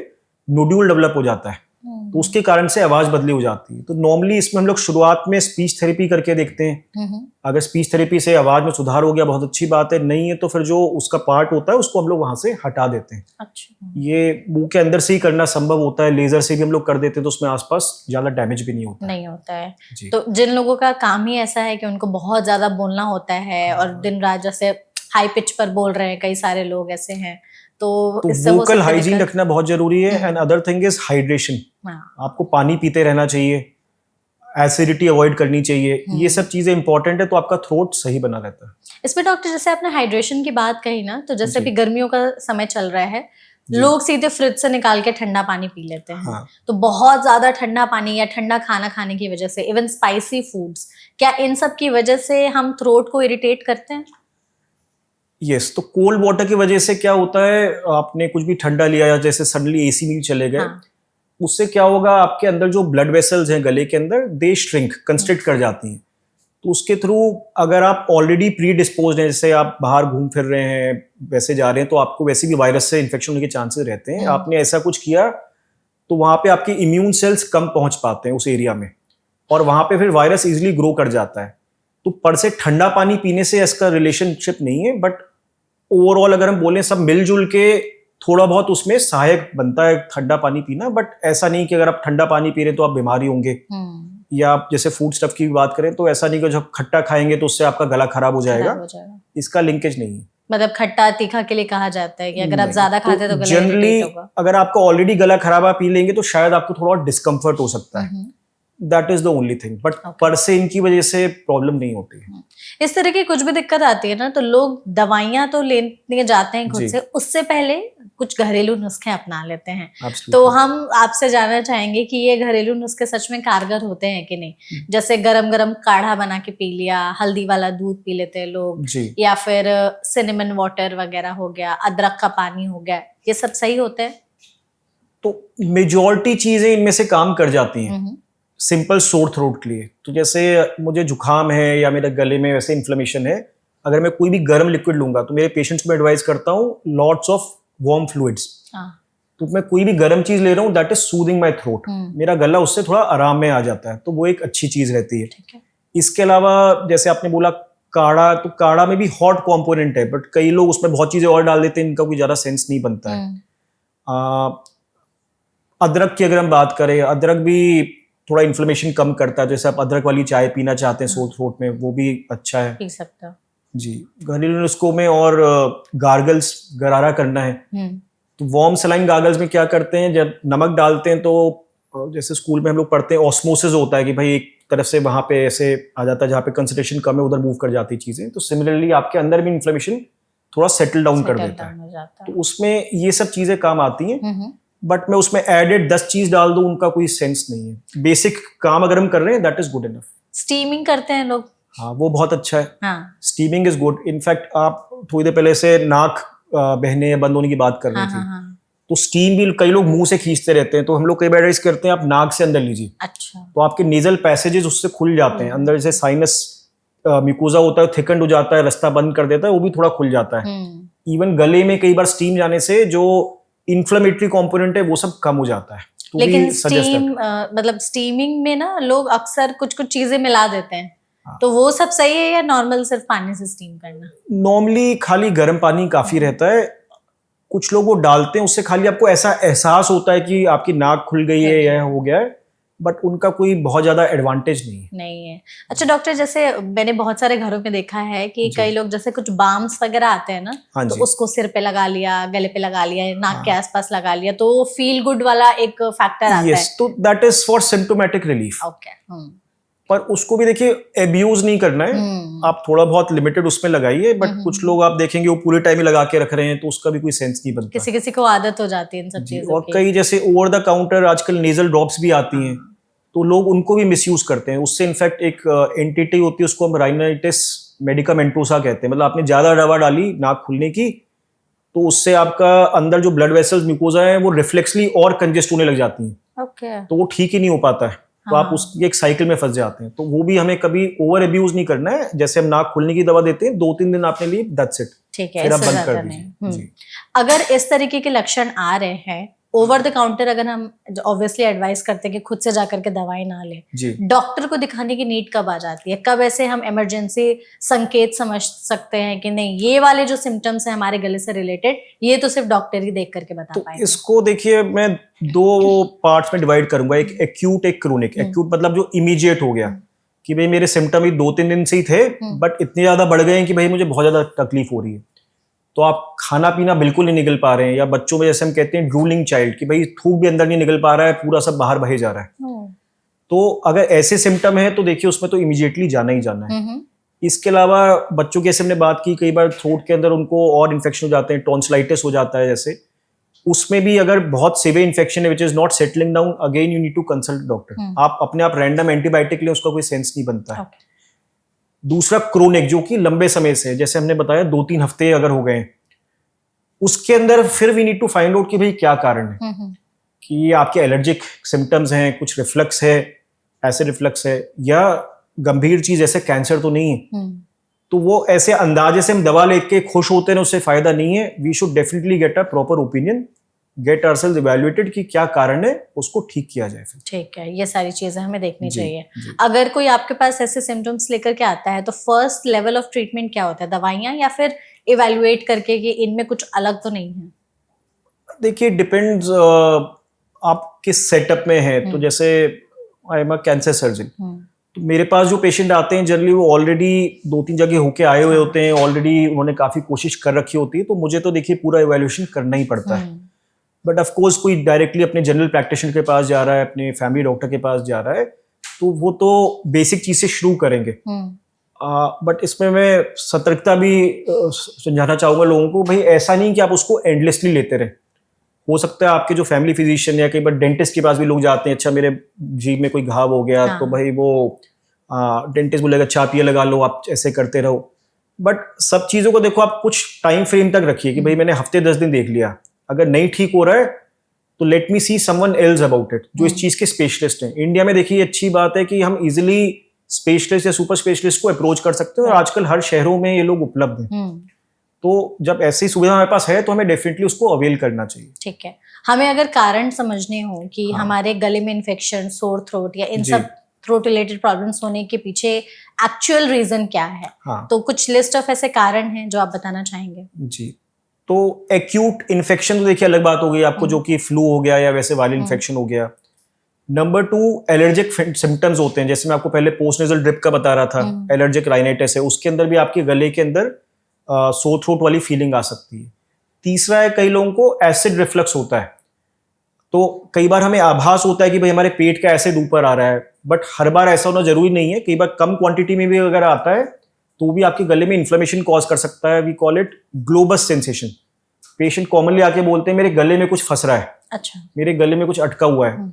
नोड्यूल डेवलप हो जाता है, तो उसके कारण से आवाज बदली हो जाती है। तो नॉर्मली इसमें हम लोग शुरुआत में स्पीच थेरेपी करके देखते हैं। अगर स्पीच थेरेपी से आवाज में सुधार हो गया, बहुत अच्छी बात है, नहीं है तो फिर जो उसका पार्ट होता है उसको हम लोग वहां से हटा देते हैं। अच्छा। ये मुंह के अंदर से ही करना संभव होता है, लेजर से भी हम लोग कर देते हैं, तो उसमें आसपास ज्यादा डैमेज भी नहीं होता है। नहीं होता है। जी। तो जिन लोगों का काम ही ऐसा है कि उनको बहुत ज्यादा बोलना होता है और दिन रात जैसे हाई पिच पर बोल रहे हैं, कई सारे लोग ऐसे हैं, तो इससे हो वोकल सकता है हाइजीन दिक्कत। रखना बहुत जरूरी है। And other thing is hydration. हाँ। आपको पानी पीते रहना चाहिए, एसिडिटी अवॉइड करनी चाहिए, ये सब चीजें इंपॉर्टेंट है, तो आपका थ्रोट सही बना रहता है। इसमें डॉक्टर जैसे आपने हाइड्रेशन की बात कही ना, तो जैसे जी। अभी गर्मियों का समय चल रहा है, जी। लोग सीधे फ्रिज से निकाल के ठंडा पानी पी लेते हैं। हाँ। तो बहुत ज्यादा ठंडा पानी या ठंडा खाना खाने की वजह से, इवन स्पाइसी फूड्स, क्या इन सब की वजह से हम थ्रोट को इरिटेट करते हैं? यस, तो कोल्ड वाटर की वजह से क्या होता है, आपने कुछ भी ठंडा लिया या जैसे सडनली एसी में चले गए, हाँ। उससे क्या होगा, आपके अंदर जो ब्लड वेसल्स हैं गले के अंदर, दे श्रिंक, कंस्ट्रिक्ट कर जाती हैं। तो उसके थ्रू अगर आप ऑलरेडी प्री डिस्पोज्ड हैं, जैसे आप बाहर घूम फिर रहे हैं, वैसे जा रहे हैं, तो आपको वैसे भी वायरस से इन्फेक्शन होने के चांसेस रहते हैं। आपने ऐसा कुछ किया तो वहां पे आपके इम्यून सेल्स कम पहुंच पाते हैं उस एरिया में, और वहां पे फिर वायरस इजिली ग्रो कर जाता है। तो पर से ठंडा पानी पीने से इसका रिलेशनशिप नहीं है, बट ओवरऑल अगर हम बोलें सब मिलजुल के थोड़ा बहुत उसमें सहायक बनता है ठंडा पानी पीना। बट ऐसा नहीं कि अगर आप ठंडा पानी पी रहे हैं तो आप बीमारी होंगे, या आप जैसे फूड स्टफ की भी बात करें तो ऐसा नहीं कि जब खट्टा खाएंगे तो उससे आपका गला खराब हो जाएगा, इसका लिंकेज नहीं है। मतलब खट्टा तीखा के लिए कहा जाता है कि अगर आप नहीं, ज्यादा खाते हैं तो गला जनरली इरिटेट होगा। अगर आपका ऑलरेडी गला खराब आप पी लेंगे तो शायद आपको थोड़ा डिस्कम्फर्ट हो सकता है, that is the only thing, but पर से इनकी वजह से प्रॉब्लम नहीं होती है। इस तरह की कुछ भी दिक्कत आती है ना, तो लोग दवाइयां तो लेने जाते हैं खुद जी। से, उससे पहले कुछ घरेलू नुस्खे अपना लेते हैं। Absolutely. तो हम आपसे जानना चाहेंगे कि ये घरेलू नुस्खे सच में कारगर होते हैं कि नहीं? जैसे गरम गरम काढ़ा बना के पी लिया, हल्दी वाला दूध पी लेते हैं लोग, जी। या फिर सिनेमन वाटर वगैरह हो गया, अदरक का पानी हो गया, ये सब सही होते हैं? तो मेजॉरिटी चीजें इनमें से काम कर जाती हैं सिंपल सोर थ्रोट के लिए। तो जैसे मुझे जुकाम है या मेरे गले में वैसे इन्फ्लेमेशन है, अगर मैं कोई भी गर्म लिक्विड लूंगा तो मेरे पेशेंट्स को मैं एडवाइस करता हूँ लॉट्स ऑफ वार्म फ्लूइड्स। तो मैं कोई भी गर्म चीज ले रहा हूँ, that is soothing my throat, मेरा गला उससे थोड़ा आराम में आ जाता है, तो वो एक अच्छी चीज रहती है। इसके अलावा जैसे आपने बोला काढ़ा, तो काढ़ा में भी हॉट कॉम्पोनेंट है, बट कई लोग उसमें बहुत चीजें और डाल देते हैं, इनका कोई ज्यादा सेंस नहीं बनता है। अदरक की अगर हम बात करें, अदरक भी थोड़ा इन्फ्लेमेशन कम करता है, जैसे आप अदरक वाली चाय पीना चाहते हैं सोर थ्रोट में, वो भी अच्छा है, पी सकते हो। जी। घरेलू नुस्खों में और गार्गल्स, गरारा करना है, तो वार्म सलाइन गार्गल्स में क्या करते हैं, जब नमक डालते हैं तो जैसे स्कूल में हम लोग पढ़ते हैं ऑस्मोसिस होता है कि भाई एक तरफ से वहां पे ऐसे आ जाता है, जहाँ पे कंसंट्रेशन कम है उधर मूव कर जाती चीजें, तो सिमिलरली आपके अंदर भी इन्फ्लेमेशन थोड़ा सेटल डाउन कर देता है। तो उसमें ये सब चीजें काम आती हैं, बट मैं उसमें एडेड 10 चीज डाल दूं, उनका कोई सेंस नहीं है। बेसिक काम अगर हम कर रहे हैं that is good enough. Steaming करते हैं लोग, हाँ वो बहुत अच्छा है। Steaming is good. इनफैक्ट आप थोड़ी देर पहले से नाक बहने या बंद होने की बात कर रही थी, तो स्टीम भी कई लोग मुंह से खींचते रहते हैं, तो हम लोग कई बार एडवाइस करते हैं आप नाक से अंदर लीजिए। अच्छा। तो आपके नेजल पैसेजेस उससे खुल जाते हैं, अंदर जैसे साइनस म्यूकोजा होता है थिकंड हो जाता है, रास्ता बंद कर देता है, वो भी थोड़ा खुल जाता है। इवन गले में कई बार स्टीम जाने से जो इन्फ्लेमेटरी कंपोनेंट है वो सब कम हो जाता है। तो लेकिन स्टीम मतलब स्टीमिंग में ना लोग अक्सर कुछ कुछ चीजें मिला देते हैं, तो वो सब सही है या नॉर्मल सिर्फ पानी से स्टीम करना? नॉर्मली खाली गर्म पानी काफी रहता है। कुछ लोग वो डालते हैं, उससे खाली आपको ऐसा एहसास होता है कि आपकी नाक खुल गई है या हो गया है, बट उनका कोई बहुत ज्यादा एडवांटेज नहीं है। अच्छा डॉक्टर, जैसे मैंने बहुत सारे घरों में देखा है कि कई लोग जैसे कुछ बाम्स वगैरह आते हैं ना, तो उसको सिर पे लगा लिया, गले पे लगा लिया, नाक के आसपास लगा लिया, तो फील गुड वाला एक फैक्टर आता है। तो that is for symptomatic relief. पर उसको भी देखिए एब्यूज नहीं करना है, आप थोड़ा बहुत लिमिटेड उसमें लगाइए, बट कुछ लोग आप देखेंगे वो पूरे टाइम ही लगा के रख रहे हैं, तो उसका भी कोई सेंस नहीं बनता। किसी किसी को आदत हो जाती है इन सब चीजों की। और कई जैसे ओवर द काउंटर आजकल नेजल ड्रॉप्स भी आती हैं, तो लोग उनको भी मिसयूज करते हैं। उससे इनफैक्ट एक एंटिटी होती है, उसको हम राइनाइटिस मेडिकामेंटोसा कहते हैं, मतलब आपने ज्यादा दवा डाली नाक खुलने की, तो उससे आपका अंदर जो ब्लड वेसल्स म्यूकोजा है वो रिफ्लेक्सली और कंजेस्ट होने लग जाती हैं, तो वो ठीक ही नहीं हो पाता है। तो आप उस एक साइकिल में फंस जाते हैं। तो वो भी हमें कभी ओवर अब्यूज नहीं करना है। जैसे हम नाक खुलने की दवा देते हैं 2-3 दिन आपने ली, दैट्स इट, ठीक है, फिर आप इससे बंद कर ज्यादा दीजिए। नहीं। जी। अगर इस तरीके के लक्षण आ रहे हैं, ओवर द काउंटर अगर हम ऑब्वियसली एडवाइस करते हैं कि खुद से जाकर के दवाई ना लें, जी। डॉक्टर को दिखाने की नीड कब आ जाती है? कब ऐसे हम इमरजेंसी संकेत समझ सकते हैं कि नहीं, ये वाले जो सिम्टम्स हैं हमारे गले से रिलेटेड, ये तो सिर्फ डॉक्टर ही देख करके बता तो पाएंगे? इसको देखिए मैं 2 पार्ट्स में डिवाइड करूंगा, एक एक्यूट, एक क्रोनिक। एक्यूट मतलब जो इमीडिएट हो गया कि भाई मेरे सिम्टम ही 2-3 दिन से ही थे, बट इतने ज्यादा बढ़ गए हैं कि भाई मुझे बहुत ज्यादा तकलीफ हो रही है। तो आप खाना पीना बिल्कुल नहीं निकल पा रहे हैं, या बच्चों में जैसे हम कहते हैं ड्रूलिंग चाइल्ड, कि भाई थूक भी अंदर नहीं निकल पा रहा है, पूरा सब बाहर बहे जा रहा है। तो अगर ऐसे सिम्टम है तो देखिए उसमें तो इमीडिएटली जाना ही जाना है। इसके अलावा बच्चों की, जैसे हमने बात की, कई बार थ्रोट के अंदर उनको और इन्फेक्शन हो जाते हैं, टॉन्सिलाइटिस हो जाता है जैसे, उसमें भी अगर बहुत सीवियर इन्फेक्शन है which is not settling down, again you need to consult doctor. आप अपने आप रैंडम एंटीबायोटिक लें, उसका कोई सेंस नहीं बनता है। दूसरा क्रोनिक, जो कि लंबे समय से, जैसे हमने बताया 2-3 हफ्ते अगर हो गए, उसके अंदर फिर we need to find out कि भाई क्या कारण है, कि आपके एलर्जिक सिम्टम्स हैं, कुछ रिफ्लक्स है, एसिड रिफ्लक्स है, या गंभीर चीज जैसे कैंसर तो नहीं है। तो वो ऐसे अंदाजे से हम दवा लेके खुश होते हैं, उससे फायदा नहीं है। We should definitely get a proper opinion, get ourselves evaluated कि क्या कारण है, उसको ठीक किया जाए फिर। ठीक है, ये सारी चीजें हमें देखनी चाहिए। जी। अगर कोई आपके पास ऐसे सिम्टम्स लेकर के आता है तो फर्स्ट लेवल ऑफ ट्रीटमेंट क्या होता है? दवाइयाँ, या फिर इवैल्यूएट करके कि इनमें कुछ अलग तो नहीं है? देखिए डिपेंड्स आप किस सेटअप में है। तो जैसे I am a cancer surgeon, तो मेरे पास जो पेशेंट आते हैं जनरली वो ऑलरेडी 2-3 जगह होके आए हुए होते हैं, ऑलरेडी उन्होंने काफी कोशिश कर रखी होती है, तो मुझे तो देखिए पूरा इवैल्यूएशन करना ही पड़ता है। बट ऑफ कोर्स कोई डायरेक्टली अपने जनरल प्रैक्टिशनर के पास जा रहा है, अपने फैमिली डॉक्टर के पास जा रहा है, तो वो तो बेसिक चीज से शुरू करेंगे। बट इसमें मैं सतर्कता भी समझाना चाहूंगा लोगों को, भाई ऐसा नहीं कि आप उसको एंडलेसली लेते रहे। हो सकता है आपके जो फैमिली फिजिशियन या कई बार डेंटिस्ट के पास भी लोग जाते हैं, अच्छा मेरे जीभ में कोई घाव हो गया, तो भाई वो डेंटिस्ट बोलेगा चापियाँ लगा लो, आप ऐसे करते रहो। बट सब चीज़ों को देखो आप कुछ टाइम फ्रेम तक रखिए कि भाई मैंने हफ्ते 10 दिन देख लिया, अगर नहीं ठीक हो रहा है तो let me see someone else about it, जो इस चीज़ के स्पेशलिस्ट हैं। इंडिया में देखिए अच्छी बात है कि हम इजिली स्पेशलिस्ट या सुपर स्पेशलिस्ट को अप्रोच कर सकते हैं, और आजकल हर शहरों में ये लोग उपलब्ध हैं। तो जब ऐसी सुविधा हमारे पास है तो हमें डेफिनेटली उसको अवेल करना चाहिए। ठीक है, हमें अगर कारण समझने हो कि हमारे गले में इन्फेक्शन, सोर थ्रोट या इन सब थ्रोट रिलेटेड प्रॉब्लम्स होने के पीछे एक्चुअल रीजन क्या है, तो कुछ लिस्ट ऑफ ऐसे कारण हैं जो आप बताना चाहेंगे? जी, तो एक्यूट इन्फेक्शन तो देखिए अलग बात हो गई आपको, जो कि फ्लू हो गया या वैसे वायरल इन्फेक्शन हो गया। नंबर 2, एलर्जिक सिम्टम्स होते हैं, जैसे मैं आपको पहले पोस्ट नेजल ड्रिप का बता रहा था, एलर्जिक राइनाइटिस है, उसके अंदर भी आपके गले के अंदर सोर थ्रोट वाली फीलिंग आ सकती है। तीसरा है, कई लोगों को एसिड रिफ्लक्स होता है, तो कई बार हमें आभास होता है कि भाई हमारे पेट का एसिड ऊपर आ रहा है, बट हर बार ऐसा होना जरूरी नहीं है। कई बार कम क्वांटिटी में भी अगर आता है तो भी आपके गले में इन्फ्लेमेशन कॉज कर सकता है। We call it globus sensation. Patient commonly आके बोलते हैं मेरे गले में कुछ फंस रहा है, अच्छा, मेरे गले में कुछ अटका हुआ है,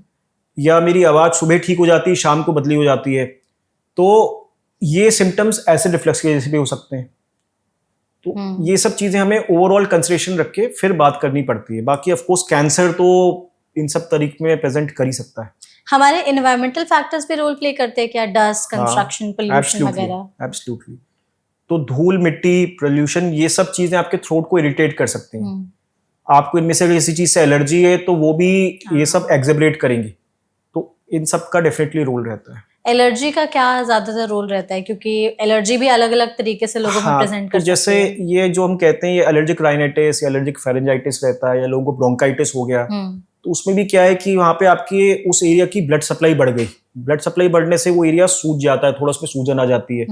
या मेरी आवाज सुबह ठीक हो जाती है, शाम को बदली हो जाती है। तो ये सिम्टम्स एसिड रिफ्लक्स की वजह से भी हो सकते हैं। तो ये सब चीजें हमें ओवरऑल कंसिडरेशन रख के फिर बात करनी पड़ती है। बाकी ऑफ कोर्स कैंसर तो इन सब तरीके में प्रेजेंट कर ही सकता है। हमारे एनवायरमेंटल फैक्टर्स भी रोल प्ले करते हैं क्या? डस्ट, कंस्ट्रक्शन, पोल्यूशन वगैरह? एब्सोल्युटली। तो धूल, मिट्टी, पोल्यूशन, ये सब चीजें आपके थ्रोट को इरिटेट कर सकती हैं। आपको इनमें से किसी चीज से एलर्जी है तो वो भी ये सब एग्जैबरेट करेंगी। तो इन सब का डेफिनेटली रोल रहता है। एलर्जी का क्या ज्यादातर रोल रहता है, क्योंकि एलर्जी भी अलग अलग तरीके से लोगों में प्रेजेंट कर तो जैसे ये जो हम कहते हैं ये एलर्जिक राइनाइटिस या एलर्जिक फेरेंजाइटिस रहता है, या लोगों को ब्रोंकाइटिस हो गया, तो उसमें भी क्या है कि वहां पे आपकी उस एरिया की ब्लड सप्लाई बढ़ गई। ब्लड सप्लाई बढ़ने से वो एरिया सूज जाता है, थोड़ा उसमें सूजन आ जाती है।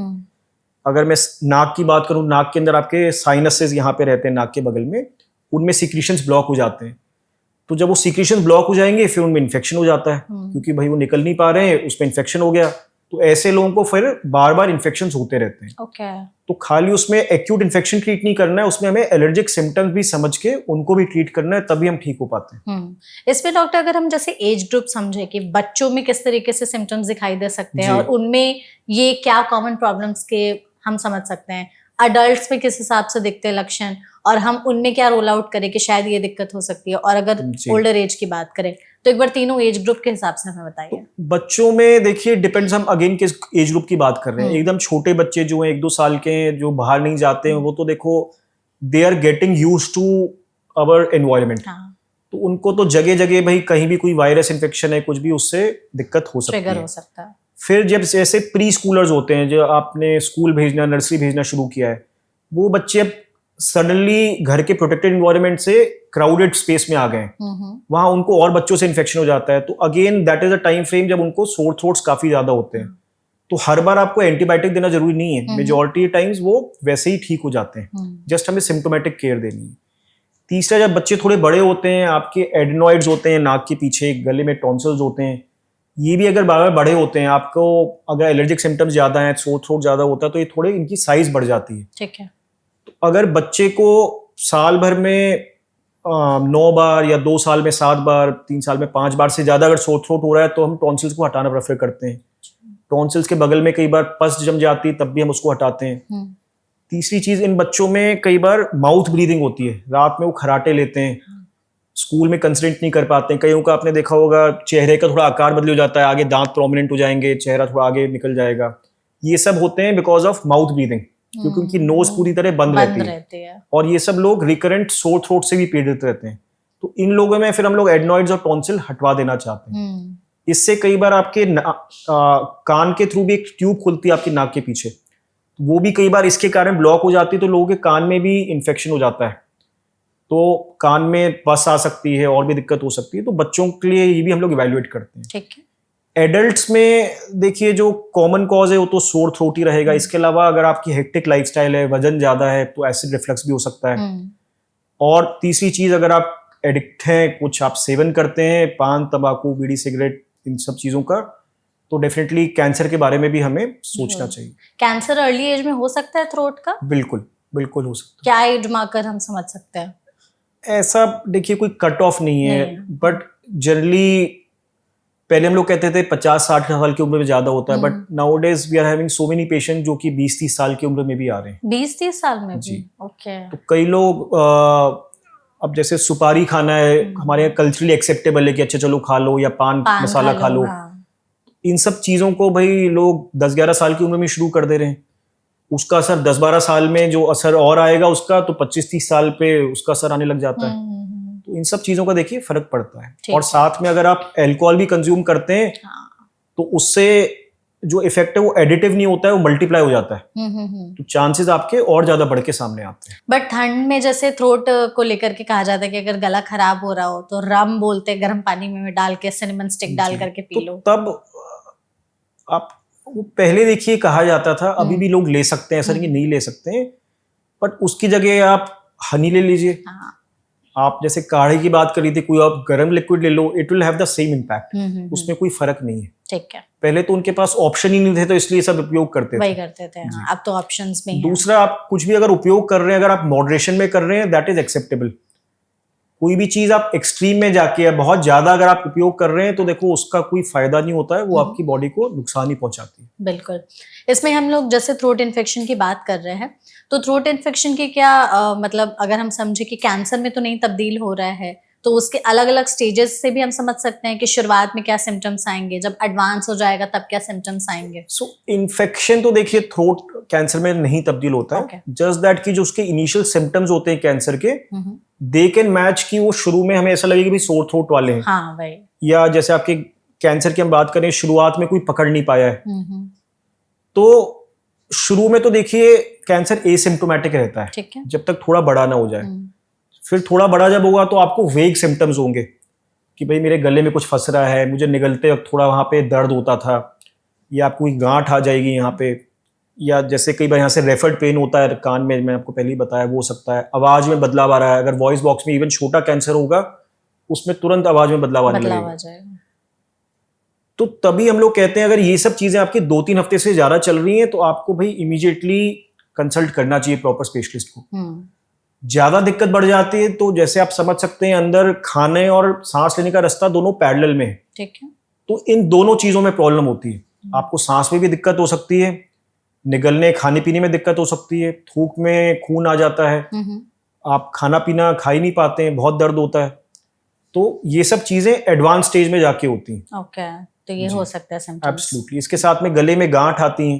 अगर मैं नाक की बात करूं, नाक के अंदर आपके साइनसेस यहाँ पे रहते हैं, नाक के बगल में, उनमें सिक्रीशंस ब्लॉक हो जाते हैं। तो जब वो सिक्रीशंस ब्लॉक हो जाएंगे फिर उनमें इन्फेक्शन हो जाता है, क्योंकि भाई वो निकल नहीं पा रहे हैं, उसमें इन्फेक्शन हो गया। तो ऐसे लोगों को फिर बार बार इन्फेक्शंस होते रहते हैं। तो खाली उसमें एक्यूट इन्फेक्शन ट्रीट नहीं करना है, उसमें हमें एलर्जिक सिम्टम्स भी समझ के उनको भी ट्रीट करना है, तभी हम ठीक हो पाते हैं। इसमें डॉक्टर अगर हम जैसे एज ग्रुप समझे कि बच्चों में किस तरीके से सिम्टम्स दिखाई दे सकते हैं और उनमें ये क्या कॉमन प्रॉब्लम्स के हम समझ सकते हैं, अडल्ट्स में किस हिसाब से दिखते हैं लक्षण और हम उनमें क्या रोल आउट करें कि शायद ये दिक्कत हो सकती है, और अगर ओल्डर एज की बात करें तो एक बार तीनों एज ग्रुप के हिसाब से हमें बताइए। बच्चों में देखिए डिपेंड्स, हम अगेन किस एज ग्रुप की बात कर रहे हैं। एकदम छोटे बच्चे जो हैं 1-2 साल के हैं, जो बाहर नहीं जाते हैं, वो तो देखो they are getting used to our environment. तो उनको तो जगह जगह भाई कहीं भी कोई वायरस इन्फेक्शन है कुछ भी, उससे दिक्कत हो सकती ट्रिगर है। हो सकता है। फिर जब जैसे प्री स्कूलर्स होते हैं, जो आपने स्कूल भेजना, नर्सरी भेजना शुरू किया है, वो बच्चे अब सडनली घर के प्रोटेक्टेड एनवायरनमेंट से क्राउडेड स्पेस में आ गए हैं, वहां उनको और बच्चों से इन्फेक्शन हो जाता है। तो again that is a time frame जब उनको सोर थ्रोट्स काफी ज्यादा होते हैं। तो हर बार आपको एंटीबायोटिक देना जरूरी नहीं है, मेजॉरिटी टाइम्स वो वैसे ही ठीक हो जाते हैं, जस्ट हमें सिम्टोमेटिक केयर देनी है। तीसरा, जब बच्चे थोड़े बड़े होते हैं, आपके एडेनॉइड्स होते हैं नाक के पीछे, गले में टॉन्सिल्स होते हैं, ये भी अगर बार बार बड़े होते हैं, आपको अगर एलर्जिक सिम्टम्स ज्यादा हैं, सोर थ्रोट ज्यादा होता है, तो ये थोड़े इनकी साइज बढ़ जाती है। ठीक है। तो अगर बच्चे को साल भर में 9 बार या 2 साल में 7 बार, 3 साल में 5 बार से ज्यादा अगर सोर थ्रोट हो रहा है, तो हम टॉन्सिल्स को हटाना प्रेफर करते हैं। टॉन्सिल्स के बगल में कई बार पस जम जाती है, तब भी हम उसको हटाते हैं। तीसरी चीज, इन बच्चों में कई बार माउथ ब्रीदिंग होती है, रात में वो खराटे लेते हैं, स्कूल में कंसंट्रेट नहीं कर पाते हैं। कईयों का आपने देखा होगा चेहरे का थोड़ा आकार बदल हो जाता है, आगे दांत प्रोमिनेंट हो जाएंगे, चेहरा थोड़ा आगे निकल जाएगा। ये सब होते हैं बिकॉज ऑफ माउथ ब्रीदिंग, क्योंकि उनकी नोज पूरी तरह बंद रहती है। और ये सब लोग रिकरेंट सोर थ्रोट से भी पीड़ित रहते हैं। तो इन लोगों में फिर हम लोग एडनॉइड्स और टॉन्सिल हटवा देना चाहते हैं। इससे कई बार आपके कान के थ्रू भी एक ट्यूब खुलती है आपकी नाक के पीछे, वो भी कई बार इसके कारण ब्लॉक हो जाती है, तो लोगों के कान में भी इन्फेक्शन हो जाता है, तो कान में पस आ सकती है और भी दिक्कत हो सकती है। तो बच्चों के लिए ये भी हम लोग इवैल्यूएट करते हैं। ठीक है। एडल्ट्स में देखिए जो कॉमन कॉज है वो तो सोर थ्रोट ही रहेगा। इसके अलावा अगर आपकी हेक्टिक लाइफस्टाइल है, वजन ज्यादा है, तो एसिड रिफ्लक्स भी हो सकता है। और तीसरी चीज, अगर आप एडिक्ट हैं, कुछ आप सेवन करते हैं, पान, तंबाकू, बीड़ी, सिगरेट, इन सब चीजों का, तो डेफिनेटली कैंसर के बारे में भी हमें सोचना चाहिए। कैंसर अर्ली एज में हो सकता है थ्रोट का? बिल्कुल बिल्कुल हो सकता है। क्या एज मार्कर हम समझ सकते हैं? ऐसा देखिए कोई कट ऑफ नहीं है, बट जनरली पहले हम लोग कहते थे 50-60 साल की उम्र में ज्यादा होता है, but nowadays we are having so many patient जो कि 20-30 साल की उम्र में भी आ रहे हैं। 20-30 साल में जी। भी? ओके। तो कई लोग अब जैसे सुपारी खाना है, हमारे यहाँ कल्चरली एक्सेप्टेबल है कि अच्छा चलो खा लो, या पान मसाला खा लो। इन सब चीजों को भाई लोग 10-11 साल की उम्र में शुरू कर दे रहे हैं। उसका असर 10-12 साल में जो असर और आएगा उसका, तो 25-30 साल पे उसका असर आने लग जाता है। तो इन सब चीजों का देखिए फर्क पड़ता है। और साथ में अगर आप अल्कोहल भी कंज्यूम करते हैं, तो उससे जो इफेक्ट है वो एडिटिव नहीं होता है, वो मल्टीप्लाई हो जाता है। तो चांसेस आपके और ज्यादा बढ़ के सामने आते हैं। बट ठंड में जैसे थ्रोट को लेकर के कहा जाता है कि अगर गला खराब हो रहा हो तो रम बोलते हैं, गर्म पानी में डाल के सिनेमन स्टिक डाल करके पी लो। तब आप, वो पहले देखिए कहा जाता था, अभी भी लोग ले सकते हैं, ऐसा नहीं कि नहीं ले सकते हैं, बट उसकी जगह आप हनी ले लीजिए। आप जैसे काढ़े की बात करी थी, कोई आप गर्म लिक्विड ले लो, it will have the same impact, उसमें कोई फर्क नहीं है। ठीक है। पहले तो उनके पास ऑप्शन ही नहीं थे, तो इसलिए सब उपयोग करते थे। वही करते थे। हाँ, अब तो ऑप्शंस में ही हैं। दूसरा, आप कुछ भी अगर उपयोग कर रहे हैं, अगर आप मॉडरेशन में कर रहे हैं, दैट इज एक्सेप्टेबल। कोई भी चीज आप एक्सट्रीम में जाके या बहुत ज्यादा अगर आप उपयोग कर रहे हैं, तो देखो उसका कोई फायदा नहीं होता है, वो आपकी बॉडी को नुकसान ही पहुंचाती है। बिल्कुल। इसमें हम लोग जैसे थ्रोट इन्फेक्शन की बात कर रहे हैं, तो थ्रोट इन्फेक्शन की क्या मतलब अगर हम समझे कि कैंसर में तो नहीं तब्दील हो रहा है, तो उसके अलग अलग स्टेजेस से भी हम समझ सकते हैं कि शुरुआत में क्या सिम्टम्स आएंगे, जब एडवांस हो जाएगा तब क्या सिम्टम्स आएंगे? सो इन्फेक्शन तो देखिए थ्रोट कैंसर में नहीं तब्दील होता है, जस्ट दैट कि जो उसके इनिशियल सिम्टम्स होते हैं कैंसर के, दे कैन मैच कि वो शुरू में हमें ऐसा लगे कि भाई सोर थ्रोट वाले हैं। हाँ भाई। या जैसे आपके कैंसर की हम बात करें, शुरुआत में कोई पकड़ नहीं पाया है, तो शुरू में तो देखिए कैंसर एसिम्प्टोमेटिक रहता है, जब तक थोड़ा बड़ा ना हो जाए। फिर थोड़ा बड़ा जब होगा तो आपको वेग सिम्टम्स होंगे कि भाई मेरे गले में कुछ फंस रहा है, मुझे निगलते वक्त थोड़ा वहां पे दर्द होता था, या कोई गांठ आ जाएगी यहाँ पे, या जैसे कई बार यहाँ से रेफर्ड पेन होता है कान में, मैं आपको पहले ही बताया, वो हो सकता है। आवाज में बदलाव आ रहा है, अगर वॉइस बॉक्स में इवन छोटा कैंसर होगा उसमें तुरंत आवाज में बदलाव आने लगेगा। तो तभी हम लोग कहते हैं अगर ये सब चीजें आपकी 2-3 हफ्ते से ज्यादा चल रही हैं, तो आपको भाई इमीडिएटली कंसल्ट करना चाहिए प्रॉपर स्पेशलिस्ट को। ज्यादा दिक्कत बढ़ जाती है तो जैसे आप समझ सकते हैं, अंदर खाने और सांस लेने का रास्ता दोनों पैरेलल में है। ठीक है। तो इन दोनों चीजों में प्रॉब्लम होती है। आपको सांस में भी दिक्कत हो सकती है, निगलने खाने पीने में दिक्कत हो सकती है, थूक में खून आ जाता है, आप खाना पीना खा ही नहीं पाते हैं, बहुत दर्द होता है। तो ये सब चीजें एडवांस स्टेज में जाके होती हैं। ओके, तो ये जी। हो सकता है सिम्टम्स। एब्सोल्युटली। इसके साथ में गले में गांठ आती हैं,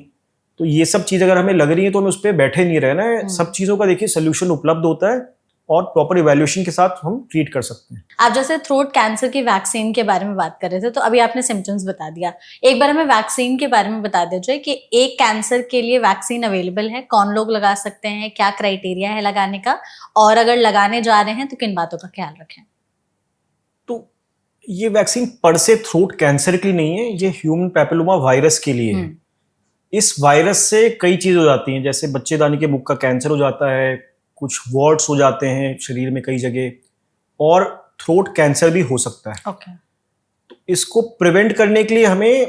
तो ये सब चीज अगर हमें लग रही है तो हमें उस पर बैठे नहीं रहना है। सब चीजों का देखिए सोल्यूशन उपलब्ध होता है और प्रॉपर इवैल्यूएशन के साथ हम ट्रीट कर सकते हैं। आप जैसे थ्रोट कैंसर की वैक्सीन के बारे में बात कर रहे थे, तो अभी आपने सिम्टम्स बता दिया, एक बार हमें वैक्सीन के बारे में बता दीजिए कि एक कैंसर के लिए वैक्सीन अवेलेबल है, कौन लोग लगा सकते हैं, क्या क्राइटेरिया है लगाने का, और अगर लगाने जा रहे हैं तो किन बातों का ख्याल रखें? तो ये वैक्सीन पर से थ्रोट कैंसर के लिए नहीं है, ये ह्यूमन पैपिलोमा वायरस के लिए है। इस वायरस से कई चीज हो जाती हैं, जैसे बच्चेदानी के मुख का कैंसर हो जाता है, कुछ वॉर्ड्स हो जाते हैं शरीर में कई जगह, और थ्रोट कैंसर भी हो सकता है। ओके। तो इसको प्रिवेंट करने के लिए हमें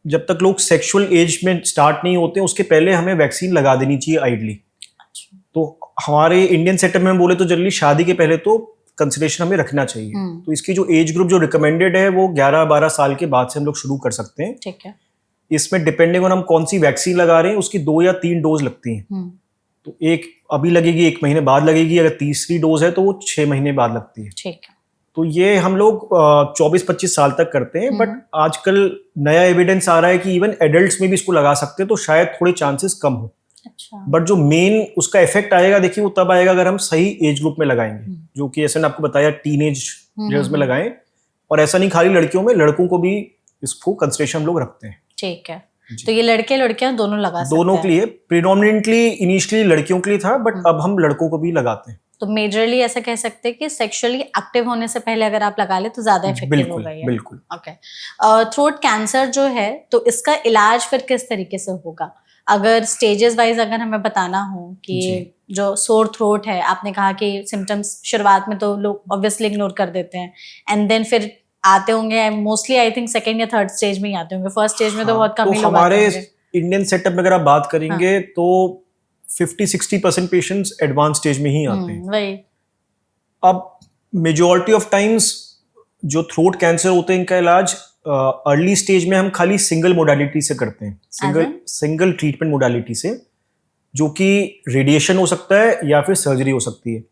जब तक लोग सेक्सुअल एज में स्टार्ट नहीं होते उसके पहले हमें वैक्सीन लगा देनी चाहिए आइडली। तो हमारे इंडियन सेटअप में बोले तो जनरली शादी के पहले तो कंसिडरेशन हमें रखना चाहिए। तो इसकी जो एज ग्रुप जो रिकमेंडेड है वो 11-12 साल के बाद से हम लोग शुरू कर सकते हैं। ठीक है। इसमें डिपेंडिंग ऑन हम कौन सी वैक्सीन लगा रहे हैं उसकी 2 या 3 डोज लगती हैं। तो एक अभी लगेगी, 1 महीने बाद लगेगी, अगर तीसरी डोज है तो वो 6 महीने बाद लगती है। ठीक है। तो ये हम लोग 24-25 साल तक करते हैं, बट आजकल नया एविडेंस आ रहा है कि इवन एडल्ट्स में भी इसको लगा सकते हैं, तो शायद थोड़े चांसेस कम हो। अच्छा। बट जो मेन उसका इफेक्ट आएगा देखिए वो तब आएगा अगर हम सही एज ग्रुप में लगाएंगे, जो कि जैसे मैंने आपको बताया टीनेज ईयर्स में लगाएं। और ऐसा नहीं खाली लड़कियों में, लड़कों को भी इसको कंसिडरेशन हम लोग रखते हैं। ठीक है। तो ये लड़के लड़कियां दोनों लगा सकते हैं? दोनों के लिए, प्रीडोमिनेंटली इनिशियली लड़कियों के लिए था, बट अब हम लड़कों को भी लगाते हैं। तो मेजरली ऐसा कह सकते हैं कि सेक्सुअली एक्टिव होने से पहले अगर आप लगा ले तो ज्यादा इफेक्टिव होगा ये। बिल्कुल। ओके। थ्रोट कैंसर जो है तो इसका इलाज फिर किस तरीके से होगा? अगर स्टेजेस वाइज अगर हमें बताना हो कि जो सोर थ्रोट है, आपने कहा कि सिम्टम्स शुरुआत में तो लोग ऑब्वियसली इग्नोर कर देते हैं, एंड देन फिर आते होंगे मोस्टली आई थिंक सेकंड या थर्ड स्टेज में ही आते होंगे, फर्स्ट स्टेज में तो बहुत कम ही लोग आते होंगे। हमारे इंडियन सेटअप में अगर आप बात करेंगे तो 50-60% पेशेंट्स एडवांस स्टेज में ही आते हैं। वही। अब मेजॉरिटी ऑफ टाइम्स जो थ्रोट कैंसर होते हैं इनका इलाज अर्ली स्टेज में हम खाली सिंगल मोडालिटी से करते हैं, सिंगल ट्रीटमेंट मोडालिटी से, जो कि रेडिएशन हो सकता है या फिर सर्जरी हो सकती है।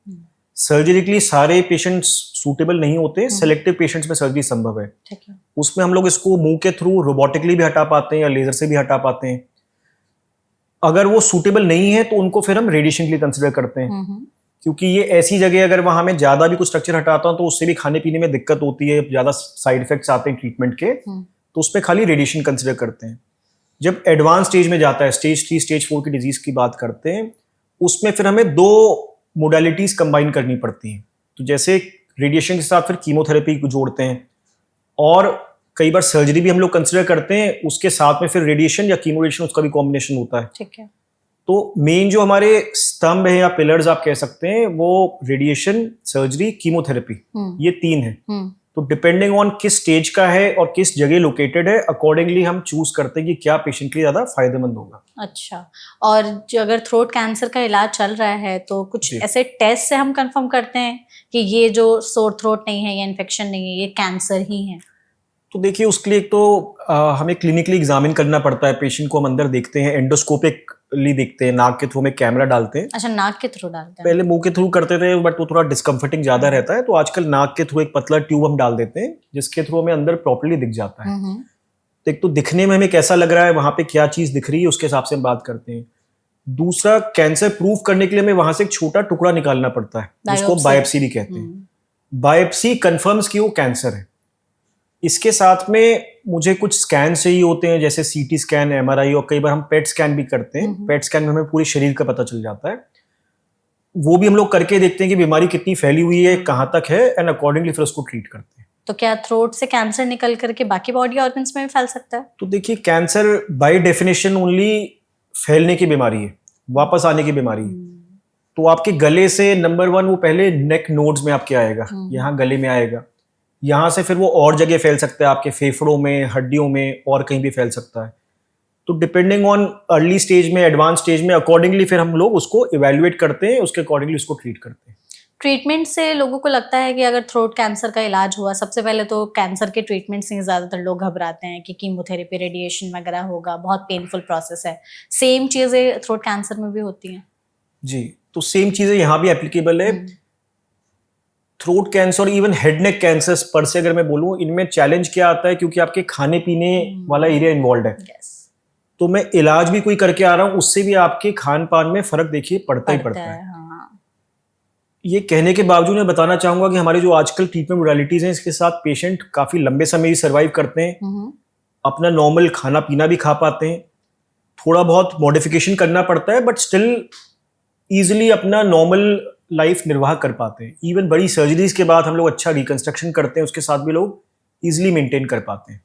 सर्जरी के लिए सारे पेशेंट्स सूटेबल नहीं होते, सेलेक्टिव पेशेंट्स में सर्जरी संभव है। उसमें हम लोग इसको मुंह के थ्रू रोबोटिकली भी हटा पाते हैं या लेजर से भी हटा पाते हैं। अगर वो सूटेबल नहीं है तो उनको फिर हम रेडिएशन के लिए कंसिडर करते हैं, क्योंकि ये ऐसी जगह अगर वहां में ज्यादा भी कुछ स्ट्रक्चर हटाता हूं तो उससे भी खाने पीने में दिक्कत होती है, ज्यादा साइड इफेक्ट्स आते हैं ट्रीटमेंट के, तो उसमें खाली रेडिएशन कंसिडर करते हैं। जब एडवांस स्टेज में जाता है, स्टेज 3 स्टेज 4 की डिजीज की बात करते हैं, उसमें फिर हमें 2 मोडालिटीज कंबाइन करनी पड़ती हैं। तो जैसे रेडिएशन के साथ फिर कीमोथेरेपी को जोड़ते हैं, और कई बार सर्जरी भी हम लोग कंसिडर करते हैं, उसके साथ में फिर रेडिएशन या कीमोरेडिएशन उसका भी कॉम्बिनेशन होता है। ठीक है। तो मेन जो हमारे स्तंभ है या पिलर्स आप कह सकते हैं, वो रेडिएशन, सर्जरी, कीमोथेरेपी, ये 3 है। तो डिपेंडिंग ऑन किस स्टेज का है और किस जगह लोकेटेड है, अकॉर्डिंगली हम चूज करते हैं कि क्या पेशेंट के लिए ज्यादा फायदेमंद होगा। अच्छा। और जो अगर थ्रोट कैंसर का इलाज चल रहा है तो कुछ ऐसे टेस्ट से हम कंफर्म करते हैं कि ये जो सोर थ्रोट नहीं है या इन्फेक्शन नहीं है, ये कैंसर ही है? तो देखिए उसके लिए एक तो हमें क्लिनिकली एग्जामिन करना पड़ता है, पेशेंट को हम अंदर देखते हैं, एंडोस्कोपिकली देखते हैं, नाक के थ्रू में कैमरा डालते हैं। अच्छा, नाक के थ्रू डालते हैं? पहले मुंह के थ्रू करते थे, बट वो थोड़ा डिस्कम्फर्टिंग ज्यादा रहता है, तो आजकल नाक के थ्रू एक पतला ट्यूब हम डाल देते हैं, जिसके थ्रू हमें अंदर प्रॉपर्ली दिख जाता है। तो एक तो दिखने में हमें कैसा लग रहा है, वहां पे क्या चीज दिख रही है, उसके हिसाब से हम बात करते हैं। दूसरा, कैंसर प्रूफ करने के लिए हमें वहां से एक छोटा टुकड़ा निकालना पड़ता है, उसको बायोप्सी भी कहते हैं। बायोप्सी कंफर्म्स कि वो कैंसर है। इसके साथ में मुझे कुछ स्कैन चाहिए होते हैं, जैसे सीटी स्कैन, एमआरआई, और कई बार हम पेट स्कैन भी करते हैं। पेट स्कैन में हमें पूरे शरीर का पता चल जाता है। वो भी हम लोग करके देखते हैं कि बीमारी कितनी फैली हुई है, कहाँ तक है, एंड अकॉर्डिंगली फिर उसको ट्रीट करते हैं। तो क्या थ्रोट से कैंसर निकल करके बाकी बॉडी ऑर्गन्स में भी फैल सकता है? तो देखिए, कैंसर बाय डेफिनेशन ओनली फैलने की बीमारी है, वापस आने की बीमारी है। तो आपके गले से नंबर 1 वो पहले नेक नोड्स में आपके आएगा, यहाँ गले में आएगा, यहाँ से फिर वो और जगह फैल सकता है, आपके फेफड़ों में, हड्डियों में, और कहीं भी फैल सकता है। तो डिपेंडिंग ऑन अर्ली स्टेज में, एडवांस स्टेज में, अकॉर्डिंगली फिर हम लोग उसको इवेल्युएट करते हैं, उसके अकॉर्डिंगली उसको ट्रीट करते हैं। ट्रीटमेंट से लोगों को लगता है कि अगर थ्रोट कैंसर का इलाज हुआ, सबसे पहले तो कैंसर के ट्रीटमेंट से ज्यादातर लोग घबराते हैं कि कीमोथेरेपी, रेडिएशन वगैरह होगा, बहुत पेनफुल प्रोसेस है। सेम चीजें थ्रोट कैंसर में भी होती हैं? जी, तो सेम चीजें यहाँ भी एप्लीकेबल है। थ्रोट कैंसर और इवन हेड नेक कैंसर पर से अगर मैं बोलूँ, इनमें चैलेंज क्या आता है, क्योंकि आपके खाने पीने वाला एरिया इन्वॉल्व है, यस, तो मैं इलाज भी कोई करके आ रहा हूँ, उससे भी आपके खान पान में फर्क देखिए पड़ता ही पड़ता है। हाँ। ये कहने के बावजूद मैं बताना चाहूंगा कि हमारे जो आजकल ट्रीटमेंट मोडालिटीज हैं, इसके साथ पेशेंट काफी लंबे समय ही सर्वाइव करते हैं, अपना नॉर्मल खाना पीना भी खा पाते हैं, थोड़ा बहुत मॉडिफिकेशन करना पड़ता है, बट स्टिल इजीली अपना नॉर्मल लाइफ निर्वाह कर पाते हैं। इवन बड़ी सर्जरीज के बाद हम लोग अच्छा रिकंस्ट्रक्शन करते हैं, उसके साथ भी लोग इजीली मेंटेन कर पाते हैं।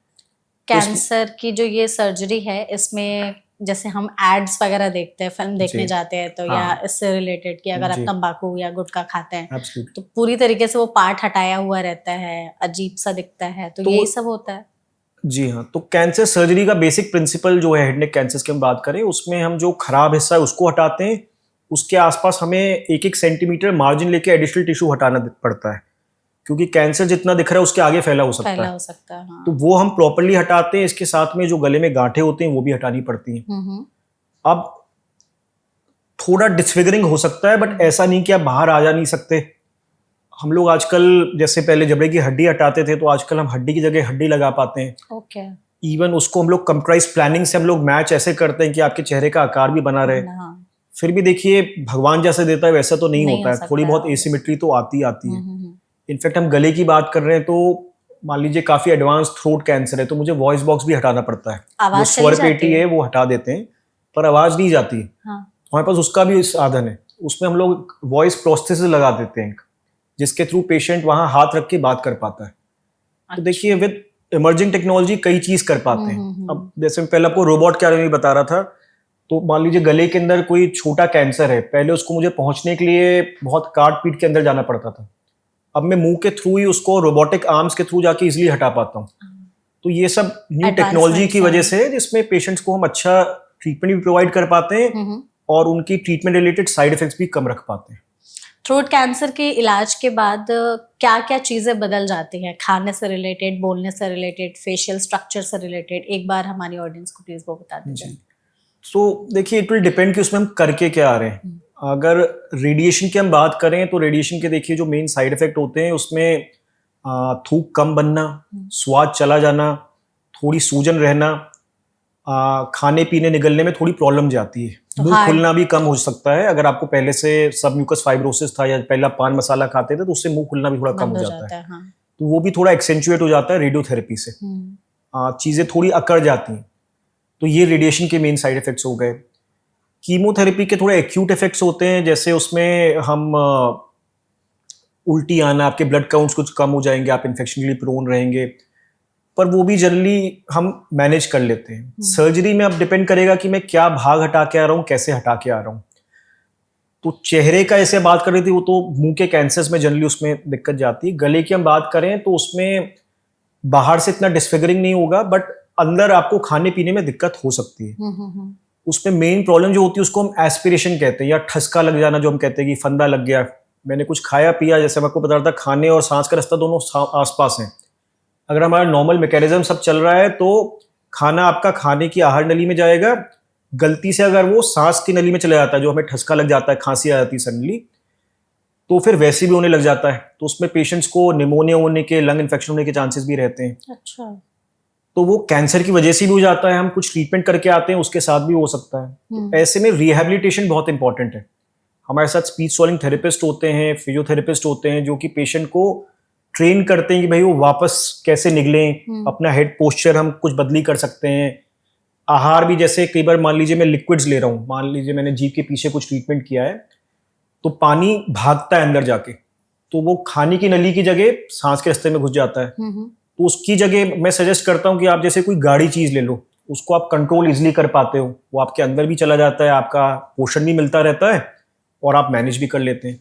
कैंसर की जो ये सर्जरी है, इसमें जैसे हम एड्स वगैरह देखते हैं, फिल्म देखने जी, जाते हैं, तो हाँ, या इससे रिलेटेड कि अगर आप जी, तंबाकू या गुटखा खाते हैं एब्सोल्युटली। तो पूरी तरीके से वो पार्ट हटाया हुआ रहता है, अजीब सा दिखता है, तो तो यही सब होता है। जी हाँ, तो कैंसर सर्जरी का बेसिक प्रिंसिपल जो है, हेड नेक कैंसर की हम बात करें, उसमें हम जो खराब हिस्सा है उसको हटाते हैं, उसके आसपास हमें 1-1 सेंटीमीटर मार्जिन लेके एडिशनल टिश्यू हटाना पड़ता है, क्योंकि कैंसर जितना दिख रहा है उसके आगे फैला हो सकता फैला है। हो सकता है, हाँ। तो वो हम प्रॉपरली हटाते हैं, इसके साथ में जो गले में गांठें होती हैं वो भी हटानी पड़ती हैं। अब थोड़ा डिसफिगरिंग हो सकता है, बट ऐसा नहीं कि आप बाहर आ जा नहीं सकते। हम लोग आजकल, जैसे पहले जबड़े की हड्डी हटाते थे, तो आजकल हम हड्डी की जगह हड्डी लगा पाते हैं। ओके। इवन उसको हम लोग कंप्यूटराइज प्लानिंग से हम लोग मैच ऐसे करते हैं कि आपके चेहरे का आकार भी बना रहे। हाँ, फिर भी देखिए, भगवान जैसे देता है वैसा तो नहीं नहीं होता हो है, सकता थोड़ी है, बहुत obviously। एसिमेट्री तो आती आती है। इनफैक्ट हम गले की बात कर रहे हैं, तो मान लीजिए काफी एडवांस थ्रोट कैंसर है, तो मुझे वॉइस बॉक्स भी हटाना पड़ता है। जो आवाज चली स्वर जाती पेटी है। है वो हटा देते हैं, पर आवाज नहीं जाती। हाँ। हमारे पास उसका भी साधन है, उसमें हम लोग वॉइस प्रोस्थेसिस लगा देते हैं, जिसके थ्रू पेशेंट वहां हाथ रख के बात कर पाता है। तो देखिए, विद इमर्जिंग टेक्नोलॉजी कई चीज कर पाते हैं। अब जैसे मैं पहले आपको रोबोट के बारे में बता रहा था, तो मान लीजिए गले के अंदर कोई छोटा कैंसर है, पहले उसको मुझे पहुंचने के लिए बहुत काट पीट के अंदर जाना पड़ता था। अब मैं मुंह के थ्रू ही उसको रोबोटिक आर्म्स के थ्रू जाके इजिली हटा पाता हूँ। तो ये सब न्यू टेक्नोलॉजी की वजह से है, जिसमें पेशेंट्स को हम अच्छा ट्रीटमेंट भी प्रोवाइड कर पाते हैं और उनकी ट्रीटमेंट रिलेटेड साइड इफेक्ट्स भी कम रख पाते हैं। थ्रोट कैंसर के इलाज के बाद क्या क्या चीजें बदल जाती हैं, खाने से रिलेटेड, बोलने से रिलेटेड, फेशियल स्ट्रक्चर से रिलेटेड? एक बार हमारी ऑडियंस को प्लीज वो बता दीजिए। तो देखिए, इट विल डिपेंड कि उसमें हम करके क्या आ रहे हैं। अगर रेडिएशन की हम बात करें, तो रेडिएशन के देखिए जो मेन साइड इफेक्ट होते हैं, उसमें थूक कम बनना, स्वाद चला जाना, थोड़ी सूजन रहना, खाने पीने निगलने में थोड़ी प्रॉब्लम जाती है, तो मुंह hard- खुलना भी कम हो सकता है। अगर आपको पहले से सब म्यूकस फाइब्रोसिस था या पहला पान मसाला खाते थे, तो उससे मुंह खुलना भी थोड़ा कम बंद हो हो जाता है। हाँ। तो वो भी थोड़ा एक्सेंचुएट हो जाता है रेडियोथेरेपी से, चीजें थोड़ी अकड़ जाती हैं। तो ये रेडिएशन के मेन साइड इफेक्ट्स हो गए। कीमोथेरेपी के थोड़े एक्यूट इफेक्ट्स होते हैं, जैसे उसमें हम उल्टी आना, आपके ब्लड काउंट्स कुछ कम हो जाएंगे, आप इन्फेक्शन के लिए प्रोन रहेंगे, पर वो भी जनरली हम मैनेज कर लेते हैं। सर्जरी में अब डिपेंड करेगा कि मैं क्या भाग हटा के आ रहा हूँ, कैसे हटा के आ रहा हूँ। तो चेहरे का ऐसे बात कर रही थी, वो तो मुंह के कैंसर्स में जनरली उसमें दिक्कत जाती है। गले की हम बात करें तो उसमें बाहर से इतना डिसफिगरिंग नहीं होगा, बट अंदर आपको खाने पीने में दिक्कत हो सकती है। उसमें मेन प्रॉब्लम जो होती है उसको हम एस्पिरेशन कहते हैं, या ठसका लग जाना, जो हम कहते हैं कि फंदा लग गया, मैंने कुछ खाया पिया, जैसे मैं आपको बता रहा था, खाने और सांस का रास्ता दोनों आसपास हैं। अगर हमारा नॉर्मल मैकेनिज्म सब चल रहा है, तो खाना आपका खाने की आहार नली में जाएगा, गलती से अगर वो सांस की नली में चला जाता है, जो हमें ठसका लग जाता है, खांसी आ जाती है सडनली, तो फिर वैसे भी होने लग जाता है। तो उसमें पेशेंट्स को निमोनिया होने के, लंग इन्फेक्शन होने के चांसेस भी रहते हैं। अच्छा। तो वो कैंसर की वजह से भी हो जाता है, हम कुछ ट्रीटमेंट करके आते हैं, उसके साथ भी हो सकता है। तो ऐसे में रिहैबिलिटेशन बहुत इंपॉर्टेंट है। हमारे साथ स्पीच सॉल्विंग थेरेपिस्ट होते हैं, फिजियोथेरेपिस्ट होते हैं, जो कि पेशेंट को ट्रेन करते हैं कि भाई वो वापस कैसे निकलें, अपना हेड पोस्चर हम कुछ बदली कर सकते हैं। आहार भी, जैसे कई बार मान लीजिए मैं लिक्विड्स ले रहा हूँ, मान लीजिए मैंने जीभ के पीछे कुछ ट्रीटमेंट किया है, तो पानी भागता है अंदर जाके, तो वो खाने की नली की जगह सांस के रास्ते में घुस जाता है। तो उसकी जगह मैं सजेस्ट करता हूँ कि आप जैसे कोई गाढ़ी चीज ले लो, उसको आप कंट्रोल इजिली कर पाते हो, वो आपके अंदर भी चला जाता है, आपका पोषण भी मिलता रहता है और आप मैनेज भी कर लेते हैं।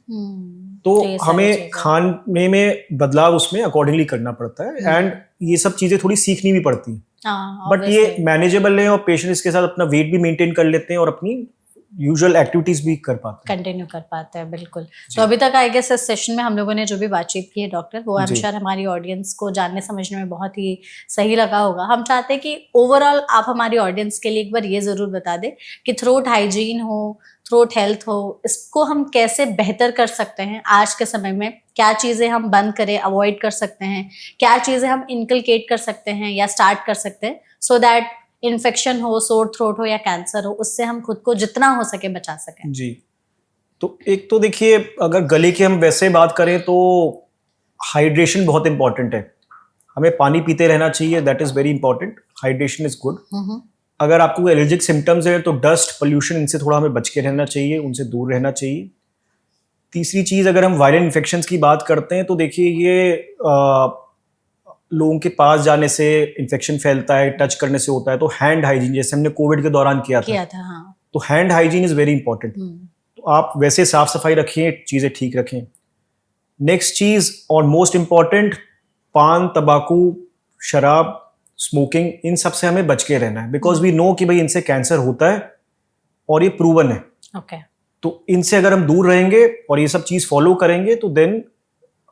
तो हमें खाने में बदलाव उसमें अकॉर्डिंगली करना पड़ता है, एंड ये सब चीजें थोड़ी सीखनी भी पड़ती हैं। बट ये मैनेजेबल है, और पेशेंट्स के साथ अपना वेट भी मेंटेन कर लेते हैं और अपनी यूजुअल एक्टिविटीज भी कर पाते हैं, कंटिन्यू कर पाते हैं। बिल्कुल। तो अभी तक आई गेस इस सेशन में हम लोगों ने जो भी बातचीत की है डॉक्टर, वो आई एम श्योर हमारी ऑडियंस को जानने समझने में बहुत ही सही लगा होगा। हम चाहते हैं कि ओवरऑल आप हमारी ऑडियंस के लिए एक बार ये जरूर बता दें कि थ्रोट हाइजीन हो, थ्रोट हेल्थ हो, इसको हम कैसे बेहतर कर सकते हैं आज के समय में, क्या चीजें हम बंद करें, अवॉइड कर सकते हैं, क्या चीजें हम इनकलकेट कर सकते हैं या स्टार्ट कर सकते हैं, सो दैट इन्फेक्शन हो, सोर थ्रोट हो या कैंसर हो, उससे हम खुद को जितना हो सके बचा सकें। जी, तो एक तो देखिए, अगर गले की हम वैसे बात करें तो हाइड्रेशन बहुत इंपॉर्टेंट है। हमें पानी पीते रहना चाहिए, that is very important. Hydration is good. अगर आपको एलर्जिक सिम्टम्स है तो डस्ट, पोल्यूशन, इनसे थोड़ा हमें बच के रहना चाहिए, उनसे दूर रहना चाहिए। तीसरी चीज, अगर हम वायरल इन्फेक्शंस की बात करते हैं तो देखिए ये लोगों के पास जाने से इन्फेक्शन फैलता है, टच करने से होता है। तो हैंड हाइजीन, जैसे हमने कोविड के दौरान किया था, हाँ। तो hand hygiene is very important. तो आप वैसे साफ सफाई रखें, चीजें ठीक रखें। नेक्स्ट चीज और मोस्ट इंपॉर्टेंट, पान, तंबाकू, शराब, स्मोकिंग, इन सब से हमें बच के रहना है, बिकॉज वी नो कि भाई इनसे कैंसर होता है और ये प्रूवन है। ओके। तो इनसे अगर हम दूर रहेंगे और ये सब चीज फॉलो करेंगे तो देन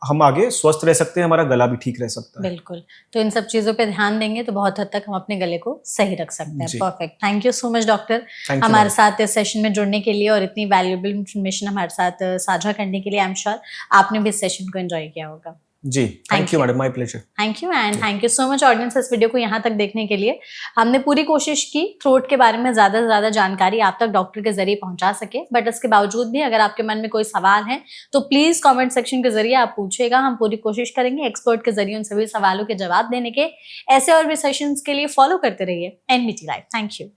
हम आगे स्वस्थ रह सकते हैं, हमारा गला भी ठीक रह सकता है। बिल्कुल, तो इन सब चीजों पे ध्यान देंगे तो बहुत हद तक हम अपने गले को सही रख सकते हैं। Perfect, thank you so much doctor, हमारे साथ इस सेशन में जुड़ने के लिए और इतनी वैल्यूएबल इंफॉर्मेशन हमारे साथ साझा करने के लिए। आई एम श्योर आपने भी इस सेशन को एंजॉय किया होगा। जी, thank you madam, my pleasure. Thank you and thank you so much audience इस वीडियो को यहाँ तक देखने के लिए। हमने पूरी कोशिश की थ्रोट के बारे में ज्यादा से ज्यादा जानकारी आप तक डॉक्टर के जरिए पहुंचा सके, बट इसके बावजूद भी अगर आपके मन में कोई सवाल है तो प्लीज कमेंट सेक्शन के जरिए आप पूछेगा, हम पूरी कोशिश करेंगे एक्सपर्ट के जरिए उन सभी सवालों के जवाब देने के। ऐसे और भी सेशंस के लिए फॉलो करते रहिए एनबीटी लाइव। Thank you.